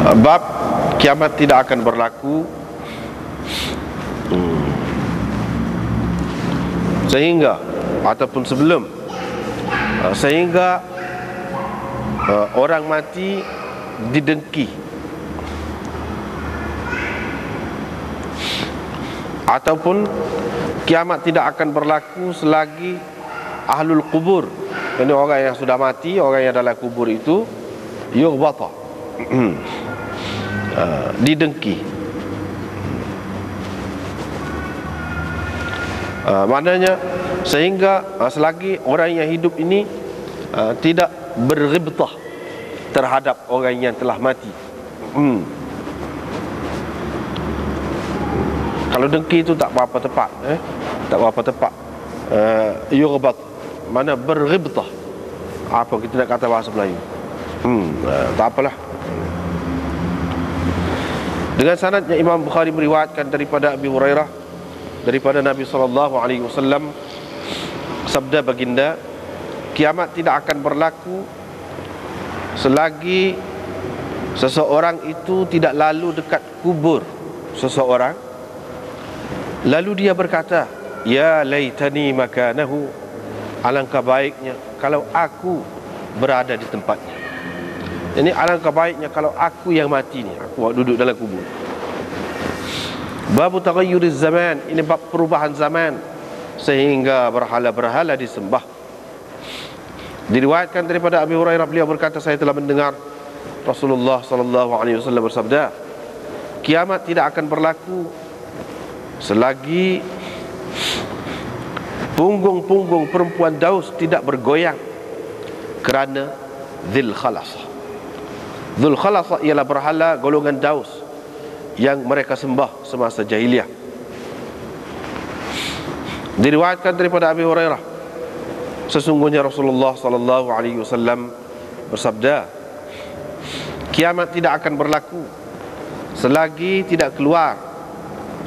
Bab kiamat tidak akan berlaku sehingga ataupun sebelum sehingga orang mati didengki, ataupun kiamat tidak akan berlaku selagi ahlul kubur, ini orang yang sudah mati, orang yang dalam kubur itu yughbata, didengki. Maknanya sehingga selagi orang yang hidup ini tidak berghibtah terhadap orang yang telah mati. Kalau dengki itu tak berapa tepat, tak berapa tepat. Yughbat, mana berghibtah. Apa kita nak kata bahasa Melayu? Tak apalah. Dengan sanadnya Imam Bukhari meriwayatkan daripada Abi Hurairah, daripada Nabi SAW, sabda baginda, kiamat tidak akan berlaku selagi seseorang itu tidak lalu dekat kubur seseorang, lalu dia berkata, ya laitani makanahu, alangkah baiknya kalau aku berada di tempatnya. Ini alangkah baiknya kalau aku yang mati ni, aku duduk dalam kubur. Bab taghayyuriz zaman, ini bab perubahan zaman sehingga berhala-berhala disembah. Diriwayatkan daripada Abi Hurairah, beliau berkata, saya telah mendengar Rasulullah SAW bersabda, kiamat tidak akan berlaku selagi punggung-punggung perempuan Daus tidak bergoyang kerana Dzul Khalasah. Dzul Khalasah ialah berhala golongan Daus yang mereka sembah semasa jahiliyah. Diriwayatkan daripada Abi Hurairah, sesungguhnya Rasulullah SAW bersabda, kiamat tidak akan berlaku selagi tidak keluar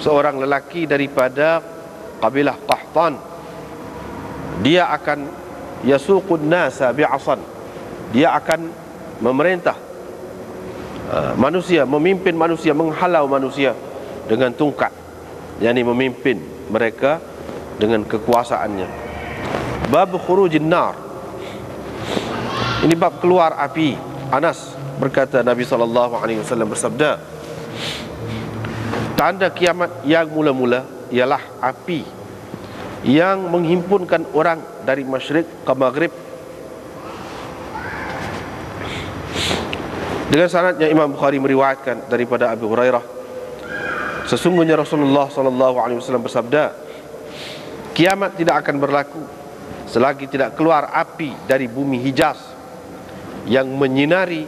seorang lelaki daripada kabilah Qahtan. Dia akan yasuqun nasa bi'asan, dia akan memerintah manusia, memimpin manusia, menghalau manusia dengan tungkat, yakni memimpin mereka dengan kekuasaannya. Bab khurujin nar, ini bab keluar api. Anas berkata, Nabi SAW bersabda, tanda kiamat yang mula-mula ialah api yang menghimpunkan orang dari masyrik ke maghrib. Dengan sanadnya Imam Bukhari meriwayatkan daripada Abu Hurairah, sesungguhnya Rasulullah SAW bersabda, kiamat tidak akan berlaku selagi tidak keluar api dari bumi Hijaz yang menyinari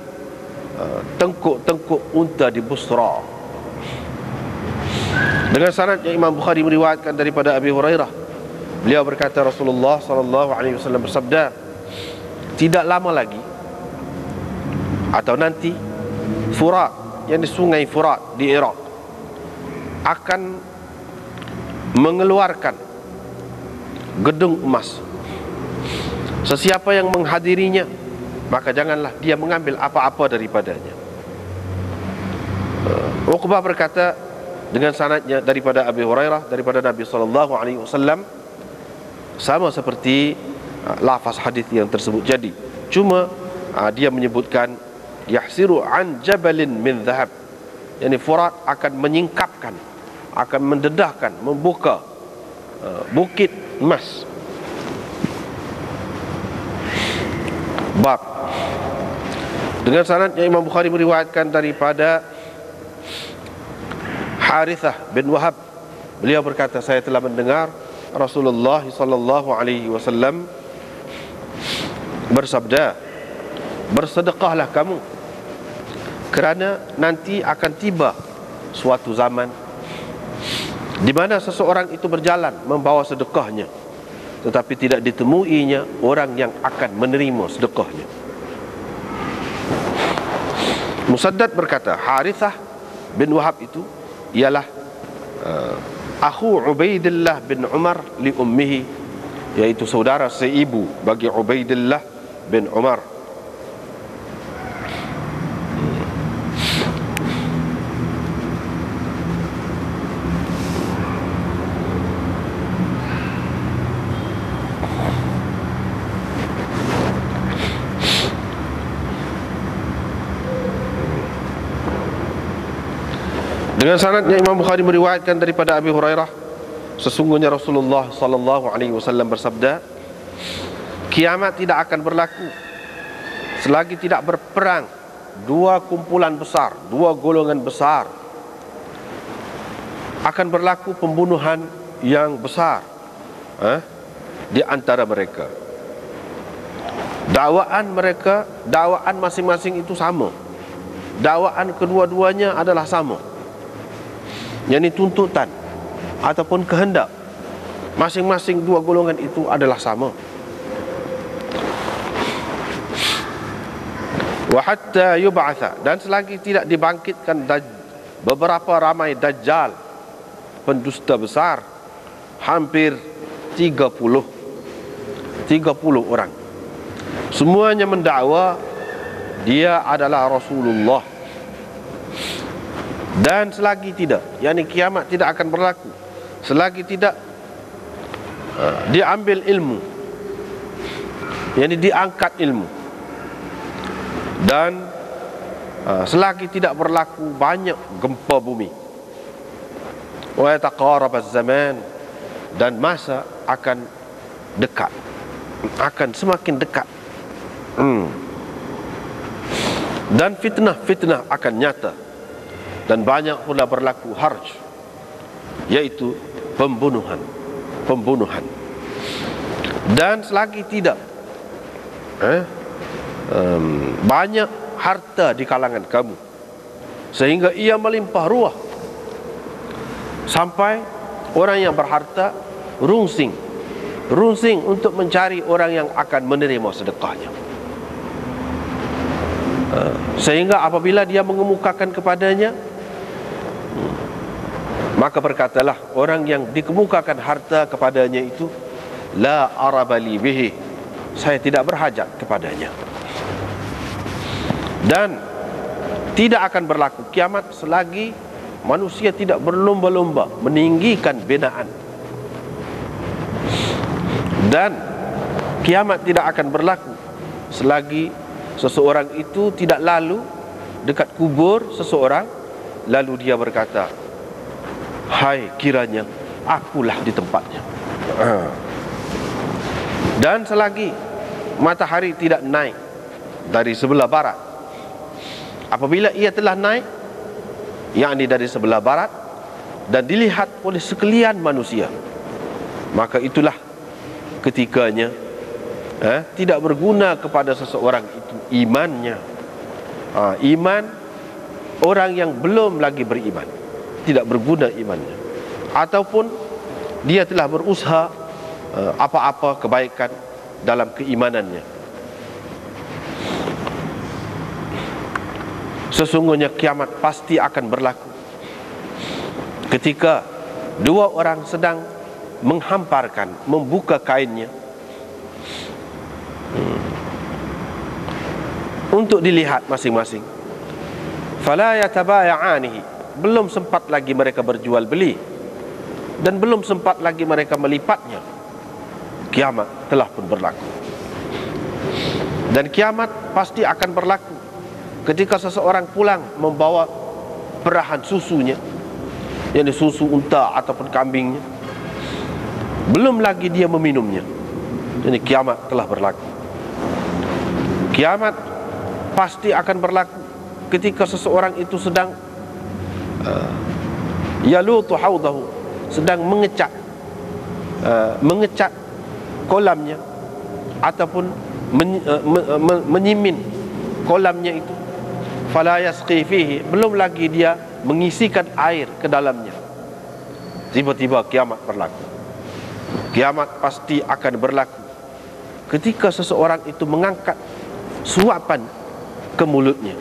tengkuk-tengkuk unta di Busra. Dengan sanadnya Imam Bukhari meriwayatkan daripada Abi Hurairah, beliau berkata, Rasulullah SAW bersabda, tidak lama lagi atau nanti Furat, yang di sungai Furat di Iraq, akan mengeluarkan gedung emas. Sesiapa yang menghadirinya, maka janganlah dia mengambil apa-apa daripadanya. Uqbah berkata dengan sanadnya daripada Abi Hurairah, daripada Nabi SAW, sama seperti lafaz hadis yang tersebut. Jadi cuma dia menyebutkan yahsiru an jabalin min dhahab, yakni Furat akan menyingkapkan, akan mendedahkan, membuka bukit emas. Bab, dengan sanadnya Imam Bukhari meriwayatkan daripada Harithah bin Wahab, beliau berkata, saya telah mendengar Rasulullah SAW bersabda, bersedekahlah kamu, kerana nanti akan tiba suatu zaman di mana seseorang itu berjalan membawa sedekahnya, tetapi tidak ditemuinya orang yang akan menerima sedekahnya. Musaddad berkata, Harithah bin Wahab itu ialah akhu Ubaidillah bin Umar li ummihi, yaitu saudara seibu bagi Ubaidillah bin Umar. Dengan sanadnya Imam Bukhari meriwayatkan daripada Abi Hurairah, sesungguhnya Rasulullah sallallahu alaihi wasallam bersabda, kiamat tidak akan berlaku selagi tidak berperang dua kumpulan besar, dua golongan besar. Akan berlaku pembunuhan yang besar di antara mereka. Dakwaan masing-masing itu sama. Dakwaan kedua-duanya adalah sama. Yang tuntutan ataupun kehendak masing-masing dua golongan itu adalah sama. Wa hatta yub'atha, dan selagi tidak dibangkitkan beberapa ramai dajjal, pendusta besar, hampir 30 orang, semuanya mendakwa dia adalah Rasulullah. Dan selagi tidak, yakni kiamat tidak akan berlaku selagi tidak diambil ilmu, yakni diangkat ilmu, dan selagi tidak berlaku banyak gempa bumi. Wa yataqarab az-zaman, dan masa akan dekat, akan semakin dekat. Dan fitnah akan nyata, dan banyak pula berlaku harj, yaitu pembunuhan. Dan selagi tidak banyak harta di kalangan kamu sehingga ia melimpah ruah, sampai orang yang berharta rungsing untuk mencari orang yang akan menerima sedekahnya, sehingga apabila dia mengemukakan kepadanya, maka berkatalah orang yang dikemukakan harta kepadanya itu, la arabali bihi, saya tidak berhajat kepadanya. Dan tidak akan berlaku kiamat selagi manusia tidak berlomba-lomba meninggikan binaan. Dan kiamat tidak akan berlaku selagi seseorang itu tidak lalu dekat kubur seseorang, lalu dia berkata, hai, kiranya akulah di tempatnya. Dan selagi matahari tidak naik dari sebelah barat, apabila ia telah naik, yakni dari sebelah barat, dan dilihat oleh sekalian manusia, maka itulah ketikanya tidak berguna kepada seseorang itu imannya. Iman orang yang belum lagi beriman, tidak berguna imannya, ataupun dia telah berusaha apa-apa kebaikan dalam keimanannya. Sesungguhnya kiamat pasti akan berlaku ketika dua orang sedang membuka kainnya untuk dilihat masing-masing. Fala yatabaya'anihi, belum sempat lagi mereka berjual beli, dan belum sempat lagi mereka melipatnya, kiamat telah pun berlaku. Dan kiamat pasti akan berlaku ketika seseorang pulang membawa perahan susunya, yakni susu unta ataupun kambingnya, belum lagi dia meminumnya, jadi kiamat telah berlaku. Kiamat pasti akan berlaku ketika seseorang itu sedang yalutu haudahu, sedang mengecat kolamnya ataupun menyimin kolamnya itu. Fala yasqi fihi, belum lagi dia mengisikan air ke dalamnya, tiba-tiba kiamat berlaku. Kiamat pasti akan berlaku ketika seseorang itu mengangkat suapan ke mulutnya,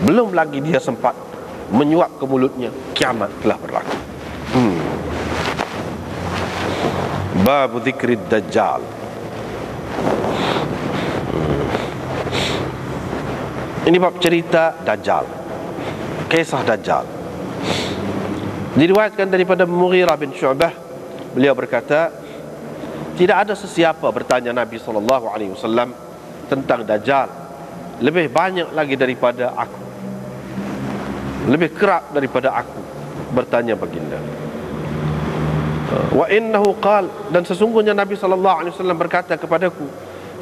belum lagi dia sempat menyuap ke mulutnya, kiamat telah berlaku. Bab dzikrid dajjal. Ini bab cerita Dajjal, kisah Dajjal. Diriwayatkan daripada Mughirah bin Syu'bah, beliau berkata, tidak ada sesiapa bertanya Nabi SAW tentang Dajjal lebih banyak lagi daripada aku. lebih kerap daripada aku, bertanya baginda. Wa innahu qal, dan sesungguhnya Nabi SAW berkata kepadaku,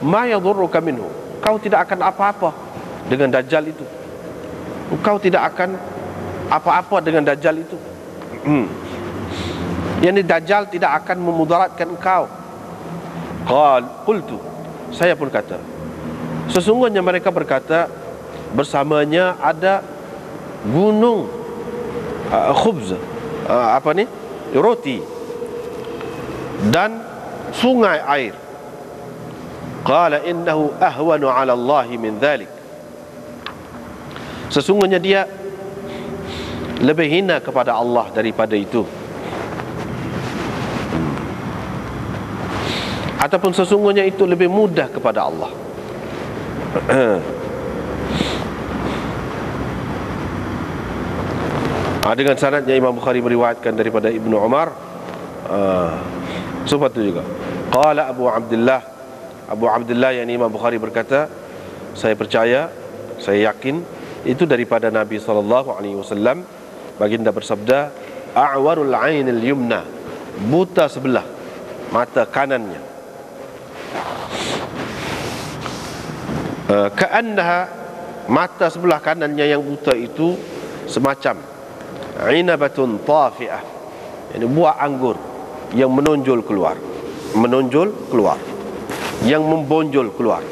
ma yadhurruka minhu, kau tidak akan apa-apa dengan Dajjal itu. Kau tidak akan apa-apa dengan Dajjal itu. Yani Dajjal tidak akan memudaratkan engkau. Qultu, saya pun kata, sesungguhnya mereka berkata bersamanya ada gunung khubz, roti, dan sungai air. Qala innahu ahwanu 'ala Allah min dhalik, sesungguhnya dia lebih hina kepada Allah daripada itu. Ataupun sesungguhnya itu lebih mudah kepada Allah. Dengan sanadnya Imam Bukhari meriwayatkan daripada Ibnu Umar, seperti itu juga. Qala Abu Abdullah yang Imam Bukhari berkata, saya percaya, saya yakin itu daripada Nabi SAW. Baginda bersabda, a'warul 'ainil yumna, buta sebelah mata kanannya. Ka'annaha, mata sebelah kanannya yang buta itu semacam inabatun tafi'ah, ini buah anggur yang menonjol keluar, yang membonjol keluar.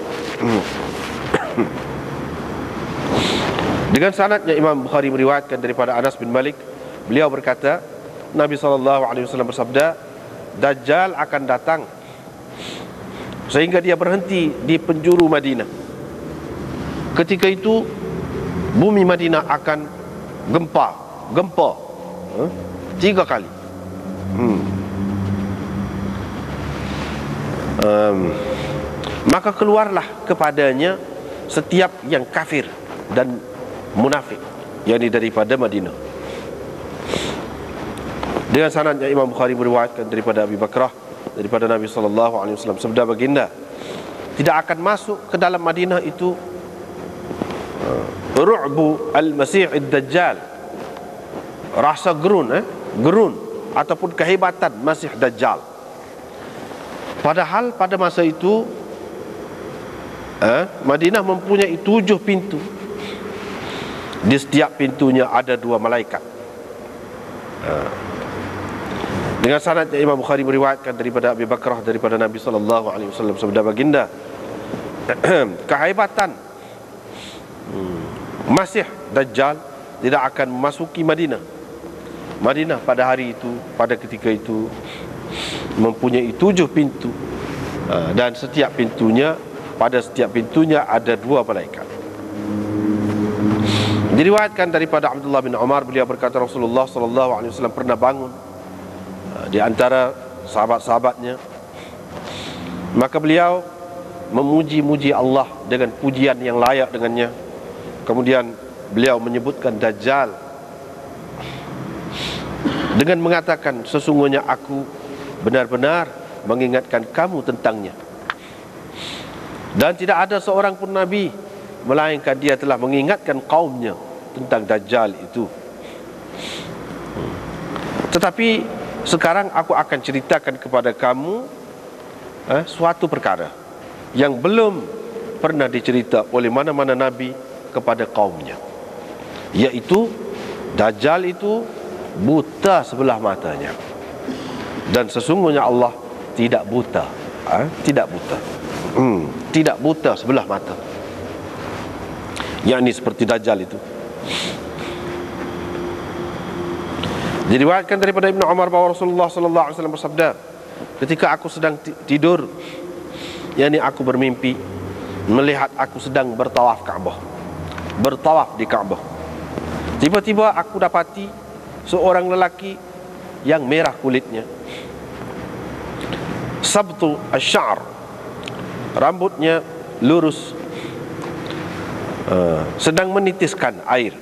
Dengan sanadnya Imam Bukhari meriwayatkan daripada Anas bin Malik, beliau berkata, Nabi SAW bersabda, Dajjal akan datang sehingga dia berhenti di penjuru Madinah. Ketika itu bumi Madinah akan gempa 3 kali. Maka keluarlah kepadanya setiap yang kafir dan munafik, yakni daripada Madinah. Dengan sanadnya Imam Bukhari meriwayatkan daripada Abi Bakrah, daripada Nabi SAW, sabda baginda, tidak akan masuk ke dalam Madinah itu ru'bu al-masih ad-dajjal, rasa gerun ataupun kehebatan Masih Dajjal. Padahal pada masa itu Madinah mempunyai 7 pintu. Di setiap pintunya ada 2 malaikat. Dengan sanadnya Imam Bukhari meriwayatkan daripada Abi Bakrah, daripada Nabi SAW, sabda baginda, kehebatan Masih Dajjal tidak akan memasuki Madinah. Madinah pada hari itu, pada ketika itu, mempunyai 7 pintu, dan pada setiap pintunya ada 2 malaikat. Diriwayatkan daripada Abdullah bin Umar, beliau berkata Rasulullah SAW pernah bangun di antara sahabat-sahabatnya, maka beliau memuji-muji Allah dengan pujian yang layak dengannya. Kemudian beliau menyebutkan Dajjal dengan mengatakan, sesungguhnya aku benar-benar mengingatkan kamu tentangnya, dan tidak ada seorang pun Nabi melainkan dia telah mengingatkan kaumnya tentang Dajjal itu. Tetapi sekarang aku akan ceritakan kepada kamu suatu perkara yang belum pernah dicerita oleh mana-mana Nabi kepada kaumnya, yaitu Dajjal itu buta sebelah matanya, dan sesungguhnya Allah tidak buta, tidak buta sebelah mata, yakni seperti Dajjal itu. Diriwayatkan daripada Ibnu Umar bahawa Rasulullah SAW bersabda, ketika aku sedang tidur, yakni aku bermimpi melihat aku sedang bertawaf di Kaabah. Tiba-tiba aku dapati seorang lelaki yang merah kulitnya, sabtu asy-sya'r, rambutnya lurus, sedang menitiskan air,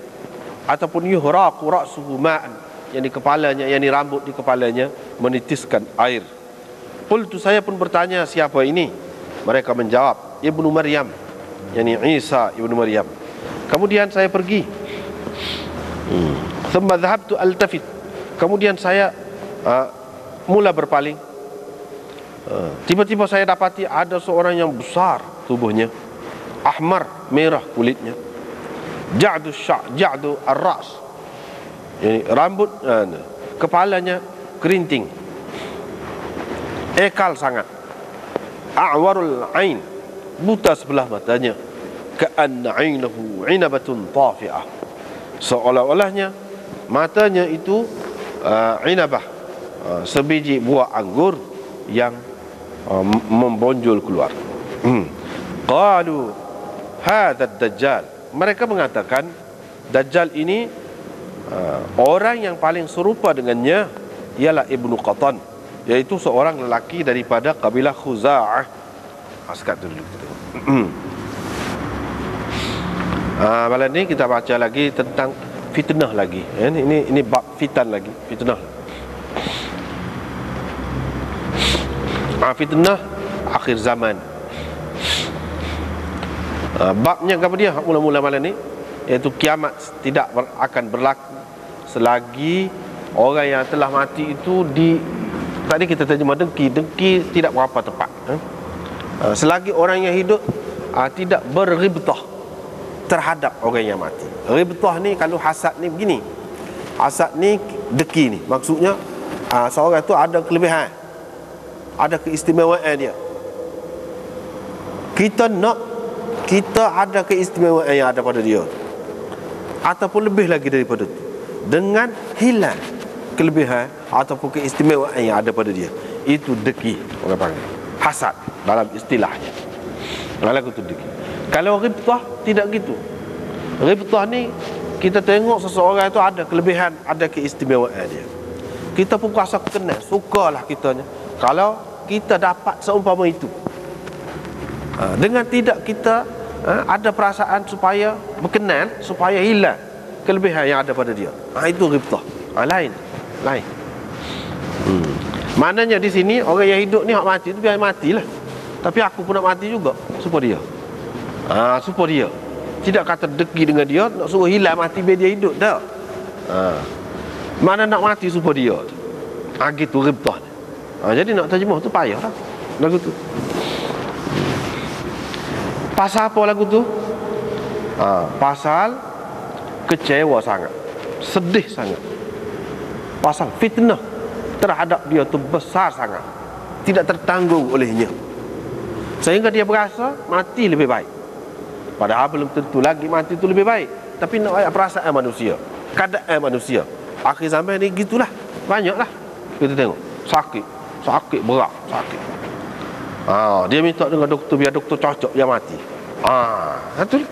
ataupun yuhraqu ra'suhu ma'an, yakni kepalanya, yakni rambut di kepalanya menitiskan air. Qultu, saya pun bertanya, siapa ini? Mereka menjawab, Ibnu Maryam, yakni Isa Ibnu Maryam. Kemudian saya pergi Thumma dhahabtu altafit. Kemudian saya mula berpaling. Tiba-tiba saya dapati ada seorang yang besar tubuhnya, ahmar, merah kulitnya, ja'du ar-ra's, yani rambut, kepalanya kerinting, ekal sangat, a'warul ain, buta sebelah matanya, ka'anna 'ainahu 'inabatun tafi'ah, seolah-olahnya matanya itu inabah, sebiji buah anggur yang membonjol keluar. Qalu hadha ad-dajjal, mereka mengatakan Dajjal ini orang yang paling serupa dengannya ialah Ibnu Qatan, yaitu seorang lelaki daripada kabilah Khuza'ah. Sekat dulu kita tengok. Malam ni kita baca lagi tentang fitnah lagi. Ini bab fitan lagi, fitnah. Fitnah akhir zaman. Babnya apa dia mula-mula malam ni, iaitu kiamat tidak akan berlaku selagi orang yang telah mati itu tadi kita terjemah dengki tidak berapa tepat. Selagi orang yang hidup tidak berghibtah terhadap orang yang mati. Ghibtah ni kalau hasad ni begini, hasad ni deki ni, maksudnya seorang tu ada kelebihan, ada keistimewaan dia. Kita ada keistimewaan yang ada pada dia, ataupun lebih lagi daripada itu, dengan hilang kelebihan ataupun keistimewaan yang ada pada dia. Itu deki, orang panggil hasad dalam istilahnya. Lalu itu deki. Kalau ghibtah tidak gitu. Ghibtah ni kita tengok seseorang itu ada kelebihan, ada keistimewaan dia, kita pun kuasa kenal, sukalah kitanya kalau kita dapat seumpama itu. Dengan tidak kita ada perasaan supaya berkenan, supaya hilang kelebihan yang ada pada dia, itu ghibtah. Lain. Maknanya di sini orang yang hidup ni hak mati tu biar matilah, tapi aku pun nak mati juga supaya dia. Supaya dia tidak kata deki dengan dia, nak suruh hilang mati biar dia hidup, tak. Mana nak mati supaya dia. Gitu ghibtah. Jadi nak terjemah tu payah lah lagu tu. Pasal apa lagu tu? Pasal kecewa sangat, sedih sangat. Pasal fitnah terhadap dia tu besar sangat, tidak tertanggung olehnya, sehingga dia berasa mati lebih baik. Padahal belum tentu lagi mati itu lebih baik, tapi nak ayat perasaan manusia, keadaan manusia akhir zaman ni gitulah. Banyaklah kita tengok sakit berat, sakit. Dia minta dengan doktor, biar doktor cocok dia mati. Betul.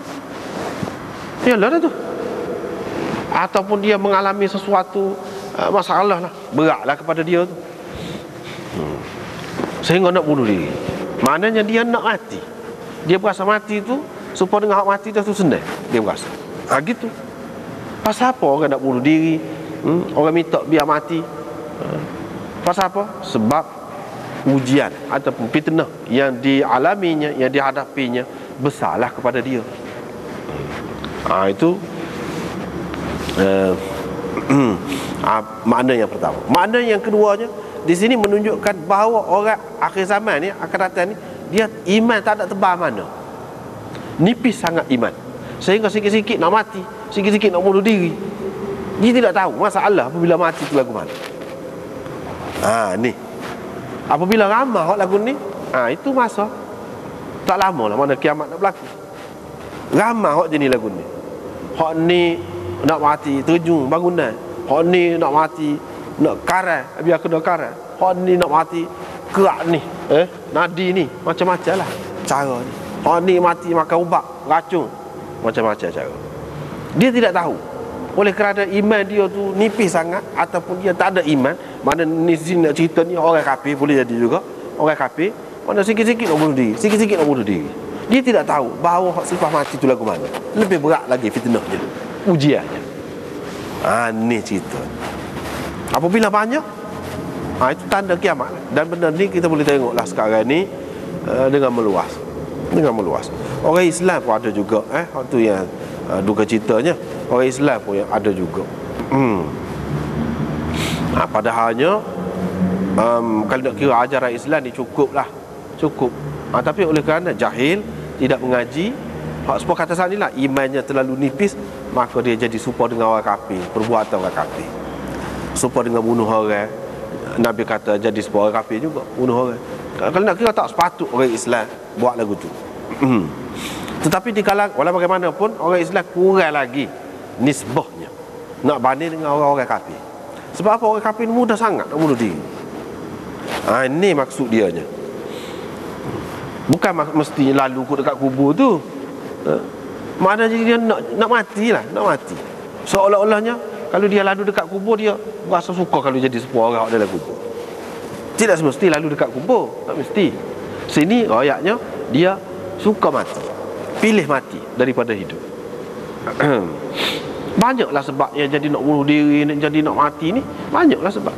Yalah dah tu. Ataupun dia mengalami sesuatu masalah lah, beratlah kepada dia tu, sehingga nak bunuh diri. Maknanya dia nak mati. Dia berasa mati tu supaya dengan hak mati tu senang dia berasa. Gitu. Pasal apa orang nak bunuh diri? Orang minta biar mati. Pasal apa? Sebab ujian ataupun fitnah yang dialaminya, yang dihadapinya besarlah kepada dia. Itu makna yang pertama. Makna yang keduanya di sini menunjukkan bahawa orang akhir zaman ni, akan datang ni, dia iman tak ada tebal mana, nipis sangat iman, sehingga sikit-sikit nak mati, sikit-sikit nak bunuh diri. Dia tidak tahu masalah apabila mati tu lagu mana. Ni apabila ramah hak lagu ni, itu masa tak lama lah mana kiamat nak berlaku. Ramah hak jenis lagu ni. Hak ni nak mati terjun bangunan, hak ni nak mati nak karat, biar kena karat, hak ni nak mati kerak ni, nadi ni, macam-macam lah cara ni. Hak ni mati makan ubat racun, macam-macam cara. Dia tidak tahu. Oleh kerana iman dia tu nipis sangat, ataupun dia tak ada iman. Mana ni sini nak cerita ni orang kafir, boleh jadi juga orang kafir, mana sikit-sikit nak bunuh diri, sikit-sikit nak bunuh diri. Dia tidak tahu bahawa hak sifat mati tu lagu mana. Lebih berat lagi fitnahnya, ujiannya. Ni cerita. Apabila banyak, itu tanda kiamat. Dan benda ni kita boleh tengoklah sekarang ni dengan meluas. Orang Islam pun ada juga waktu yang duka citanya orang Islam pun yang ada juga. Padahalnya kalau nak kira ajaran Islam ni cukup. Tapi oleh kerana jahil, tidak mengaji, sebab kata sana ni lah, imannya terlalu nipis, maka dia jadi serupa dengan orang kafir, perbuatan orang kafir, serupa dengan bunuh orang. Nabi kata jadi serupa orang kafir juga, bunuh orang. Kalau nak kira tak sepatut orang Islam buat lagu tu. Tetapi di kalangan, walau bagaimanapun, orang Islam kurang lagi nisbahnya nak banding dengan orang-orang kafir. Sebab apa? Orang kafir ni mudah sangat nak bunuh diri. Ini maksud dianya. Bukan mesti lalu dekat kubur tu. Maknanya dia nak mati lah, nak mati. Seolah-olahnya kalau dia lalu dekat kubur, dia rasa suka kalau jadi sebuah orang dalam kubur. Tidak semesti lalu dekat kubur, tak mesti. Sini ayatnya dia suka mati, pilih mati daripada hidup. Banyaklah sebab yang jadi nak bunuh diri, jadi nak mati ni. Banyaklah sebab,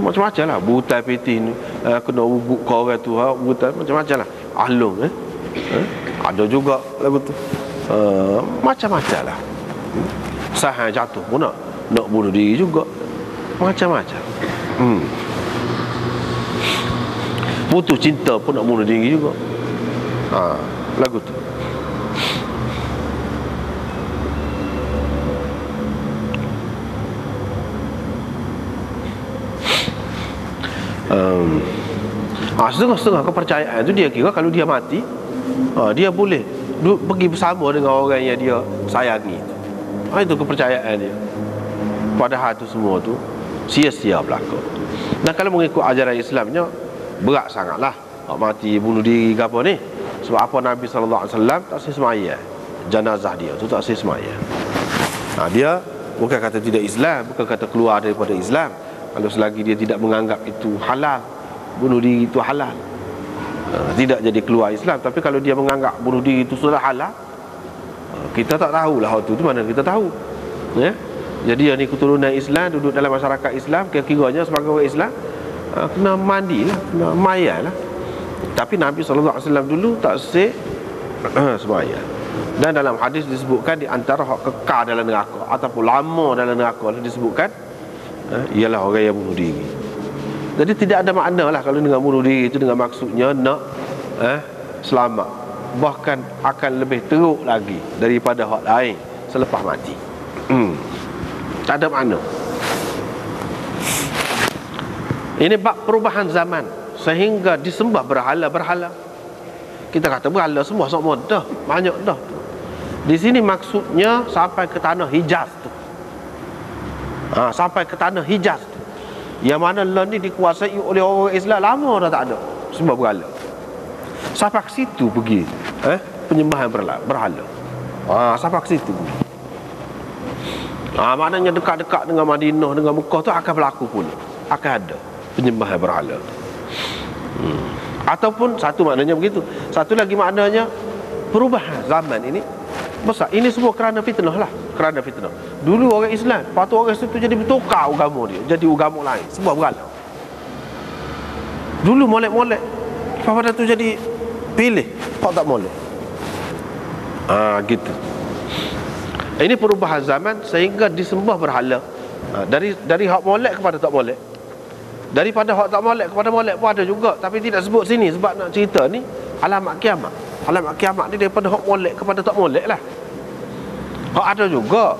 macam-macam lah. Butai peti ni, kena ubuk ke orang tu, butai macam-macam lah. Ahlung ada juga lagu tu. Macam-macam lah. Sahan jatuh pun nak bunuh diri juga. Macam-macam. Putus cinta pun nak bunuh diri juga. Lagu tu. Setengah-setengah kepercayaan tu dia kira kalau dia mati, dia boleh pergi bersama dengan orang yang dia sayangi. Itu kepercayaan dia. Padahal tu semua tu sia-sia belaka. Dan kalau mengikut ajaran Islamnya, berat sangatlah mati bunuh diri ke apa ni. Sebab apa? Nabi SAW tak sah sembahyang jenazah dia tu, tak sah sembahyang. Dia bukan kata tidak Islam, bukan kata keluar daripada Islam. Kalau selagi dia tidak menganggap itu halal, bunuh diri itu halal, tidak jadi keluar Islam. Tapi kalau dia menganggap bunuh diri itu sudah halal, kita tak tahulah hal tu mana kita tahu, ya. Jadi dia ni keturunan Islam, duduk dalam masyarakat Islam, kira-kiranya sebagai orang Islam, kena mandilah, kena mayat lah. Tapi Nabi SAW dulu tak sah sembahyang. Dan dalam hadis disebutkan di antara hak kekal dalam neraka ataupun lama dalam neraka disebutkan ialah orang yang bunuh diri. Jadi tidak ada makna lah kalau dengan bunuh diri itu dengan maksudnya nak selamat. Bahkan akan lebih teruk lagi daripada hak lain selepas mati. Tak ada makna. Ini bab perubahan zaman sehingga disembah berhala-berhala. Kita kata berhala semua sama dah, banyak dah. Di sini maksudnya sampai ke tanah Hijaz tu. Sampai ke tanah Hijaz tu, yang mana land ni dikuasai oleh orang Islam lama dah tak ada sembah berhala. Sampai ke situ pergi penyembahan berhala. Sampai ke situ. Maknanya dekat-dekat dengan Madinah, dengan Mekah tu akan berlaku pula, akan ada penyembahan berhala. Ataupun satu maknanya begitu, satu lagi maknanya perubahan zaman ini besar. Ini semua kerana fitnah lah, kerana fitnah. Dulu orang Islam, lepas tu orang Islam tu jadi bertukar agama dia, jadi agama lain, sebuah berhala. Dulu molek-molek, lepas tu jadi pilih, kau tak molek. Gitu. Ini perubahan zaman sehingga disembah berhala. Dari hak molek kepada tak molek, daripada hak tak molek kepada molek pun ada juga. Tapi tidak sebut sini sebab nak cerita ni alamat kiamat. Alamat kiamat ni daripada hak molek kepada tak molek lah. Hak ada juga.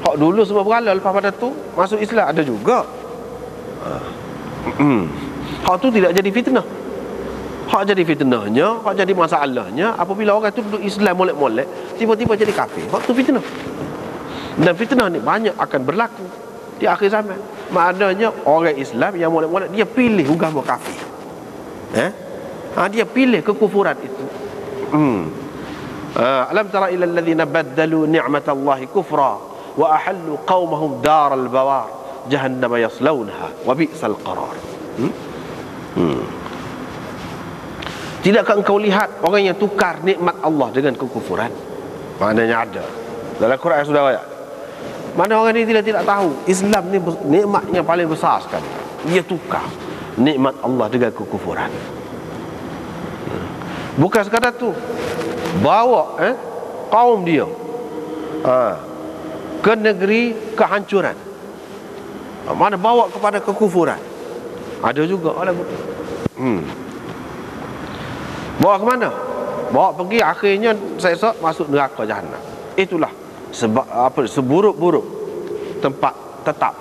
Hak dulu semua berhala, lepas pada tu masuk Islam ada juga. Hak tu tidak jadi fitnah. Hak jadi fitnahnya, hak jadi masalahnya apabila orang tu duduk Islam molek-molek, tiba-tiba jadi kafir. Hak tu fitnah. Dan fitnah ni banyak akan berlaku di akhir zaman. Maknanya orang Islam yang molek-molek, dia pilih agama kafir. Dia pilih kekufuran itu. Alam tara ila alladhina baddalu ni'matallahi kufra wa ahallu qaumahum daral bawar jahannama yaslawnaha wa bi'sal qarar. Tidakkah engkau lihat orang yang tukar nikmat Allah dengan kekufuran? Maknanya ada dalam Quran sudah ayat. Mana orang ni tidak tahu Islam ni nikmat yang paling besar sekali. Dia tukar nikmat Allah dengan kekufuran. Bukan sekadar tu, bawa kaum dia ke negeri kehancuran, mana bawa kepada kekufuran. Ada juga orang bawa ke mana? Bawa pergi, akhirnya seksa masuk neraka jahanam. Itulah sebab apa, seburuk-buruk tempat tetap.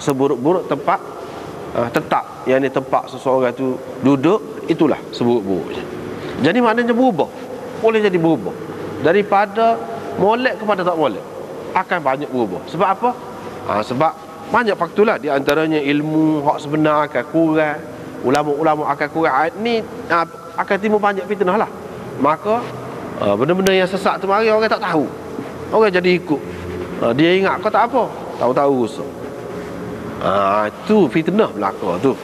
Seburuk-buruk tempat tetap, yang ni tempat seseorang tu duduk, itulah seburuk-buruknya. Jadi maknanya berubah, boleh jadi berubah daripada molek kepada tak molek, akan banyak berubah. Sebab apa? Sebab banyak faktor lah. Di antaranya ilmu hak sebenar akan kurang, ulama-ulama akan kurang. Ni akan timbul banyak fitnah lah. Maka benda-benda yang sesat tu mari orang tak tahu, orang jadi ikut. Dia ingat kau tak apa, tahu-tahu rusak. Itu fitnah belaka tu.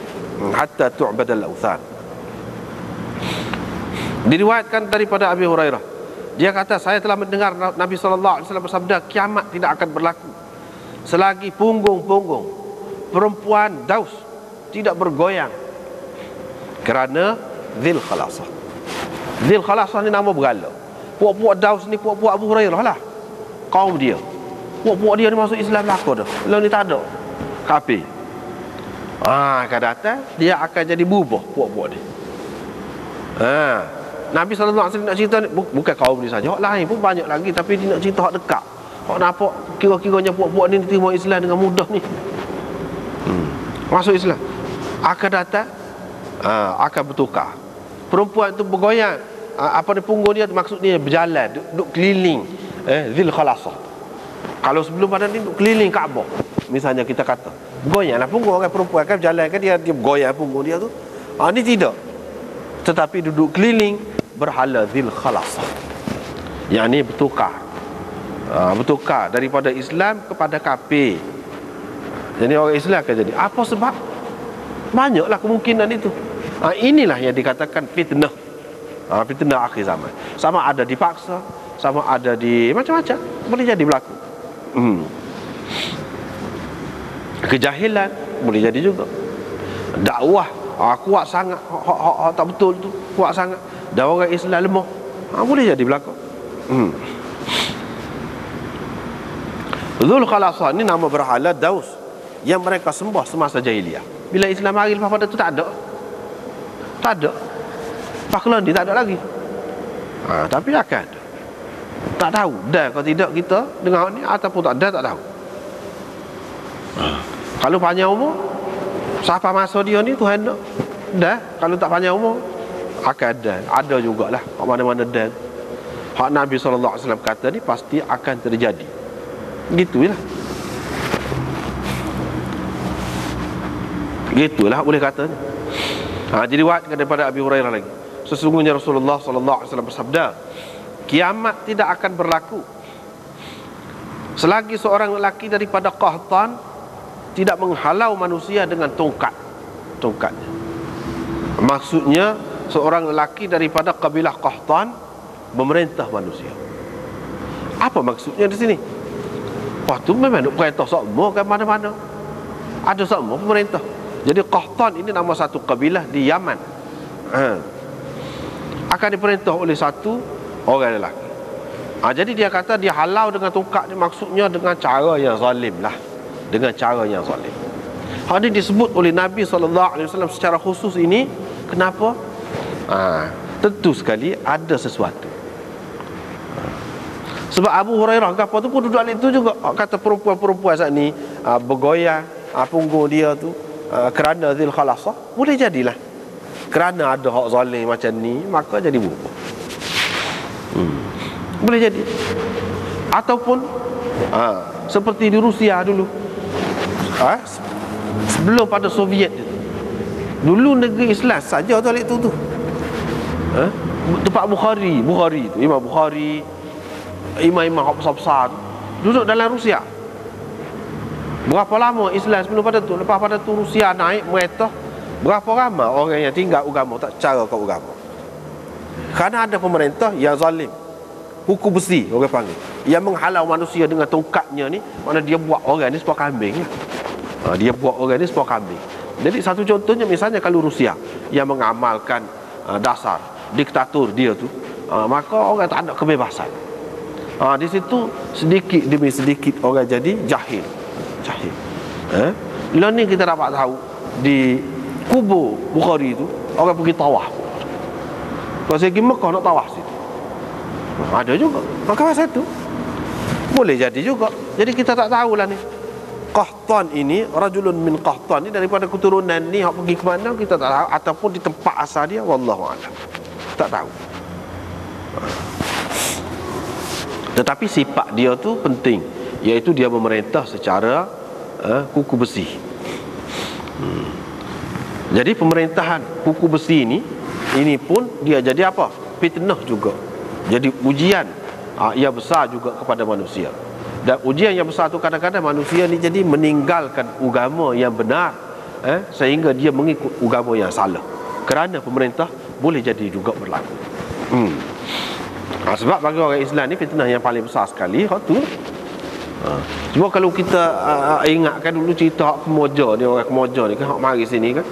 Hatta tu'badal awthan. Diriwayatkan daripada Abi Hurairah, dia kata, saya telah mendengar Nabi SAW bersabda, kiamat tidak akan berlaku selagi punggung-punggung perempuan Daus tidak bergoyang kerana Dzil Khalasah. Dzil Khalasah ni nama berhala. Puak-puak Daus ni puak-puak Abu Hurairah lah, kaum dia. Puak-puak dia ni masuk Islam belaka dah. Lalu ni tak ada, kafir. Akan datang dia akan jadi berubah puak-puak dia. Nabi SAW nak cerita ni, bukan kaum ni saja, hak lain pun banyak lagi, tapi dia nak cerita hak dekat. Hak nampak kira-kiranya puak-puak ni terima Islam dengan mudah ni, masuk Islam, akan datang akan bertukar. Perempuan tu bergoyang, apa ni, punggung dia maksudnya berjalan, duduk keliling Dzil Khalasah. Kalau sebelum pada ni duduk keliling Kaabah, misalnya kita kata bergoyanglah punggung orang perempuan kan, berjalan kan, dia bergoyang punggung dia tu. Ni tidak, tetapi duduk keliling berhala Dzil Khalasah, yang ni bertukar. Bertukar daripada Islam kepada kafir. Jadi orang Islam akan jadi apa sebab? Banyaklah kemungkinan itu. Inilah yang dikatakan fitnah. Fitnah akhir zaman. Sama ada dipaksa, sama ada di macam-macam, boleh jadi berlaku. Kejahilan boleh jadi juga. Dakwah kuat sangat, tak betul tu, kuat sangat, dan orang Islam lemah, boleh jadi berlaku. Dzul Khalasah ni nama berhala Daus yang mereka sembah semasa jahiliah. Bila Islam hari lepas pada tu tak ada. Paklan dia tak ada lagi. Tapi akan ada. Tak tahu dah kalau tidak kita dengar ni, ataupun tak ada, tak tahu. Kalau panjang umur, siapa masa dia ni Tuhan nak. Dah, kalau tak panjang umur akan ada. Ada jugalah kat mana-mana dah. Hak Nabi SAW kata ni pasti akan terjadi. Gitulah. Gitulah boleh kata. Jadi riwayat daripada Abi Hurairah lagi, sesungguhnya Rasulullah SAW bersabda, kiamat tidak akan berlaku selagi seorang lelaki daripada Qahtan tidak menghalau manusia dengan tongkatnya. Maksudnya seorang lelaki daripada kabilah Qahtan memerintah manusia. Apa maksudnya di sini? Wah, tu memang nak perintah semua kan, mana-mana ada semua pemerintah. Jadi Qahtan ini nama satu kabilah di Yaman. Akan diperintah oleh satu orang lelaki. Jadi dia kata dia halau dengan tongkat ni, maksudnya dengan cara yang zalim lah. Dengan cara yang zalim. Hal ini disebut oleh Nabi SAW secara khusus ini. Kenapa? Tentu sekali ada sesuatu. Sebab Abu Hurairah apa tu pun duduk itu juga. Kata perempuan-perempuan saat ni bergoyang punggung dia tu kerana Dzil Khalasah, boleh jadilah kerana ada hak zalim macam ni, maka jadi berubah. Boleh jadi. Ataupun seperti di Rusia dulu, sebelum pada Soviet dulu, negeri Islam saja tu alik tu tempat Bukhari tu, Imam Bukhari, imam-imam hak besar-besar duduk dalam Rusia. Berapa lama Islam sebelum pada tu? Lepas pada tu Rusia naik mereta, berapa ramai orang yang tinggal agama, tak cara ke agama. Kerana ada pemerintah yang zalim, hukum besi orang panggil, yang menghalau manusia dengan tongkatnya ni. Mana dia buat orang ni sebuah kambing. Dia buat orang ni sebuah kambing. Jadi satu contohnya, misalnya kalau Rusia yang mengamalkan dasar diktator dia tu, maka orang tak ada kebebasan. Di situ sedikit demi sedikit orang jadi jahil. Lah ni kita dapat tahu di kubur Bukhari itu orang pergi tawaf. Kalau saya pergi Mekah nak tawaf situ, ada juga kawasan itu. Boleh jadi juga. Jadi kita tak tahulah ni. Qahtan ini, rajulun min Qahtan ni daripada keturunan ni, hak pergi ke mana kita tak tahu, ataupun di tempat asal dia wallahu a'lam. Tak tahu. Tetapi sifat dia tu penting, iaitu dia memerintah secara kuku besi. Jadi pemerintahan kuku besi ini pun dia jadi apa? Fitnah juga. Jadi ujian yang besar juga kepada manusia. Dan ujian yang besar tu kadang-kadang manusia ni jadi meninggalkan agama yang benar, sehingga dia mengikut agama yang salah. Kerana pemerintah boleh jadi juga berlaku. Sebab bagi orang Islam ni fitnah yang paling besar sekali hak tu. Cuma kalau kita ingatkan dulu cerita hak Kemoja ni, orang Kemoja ni kan hak mari sini kan,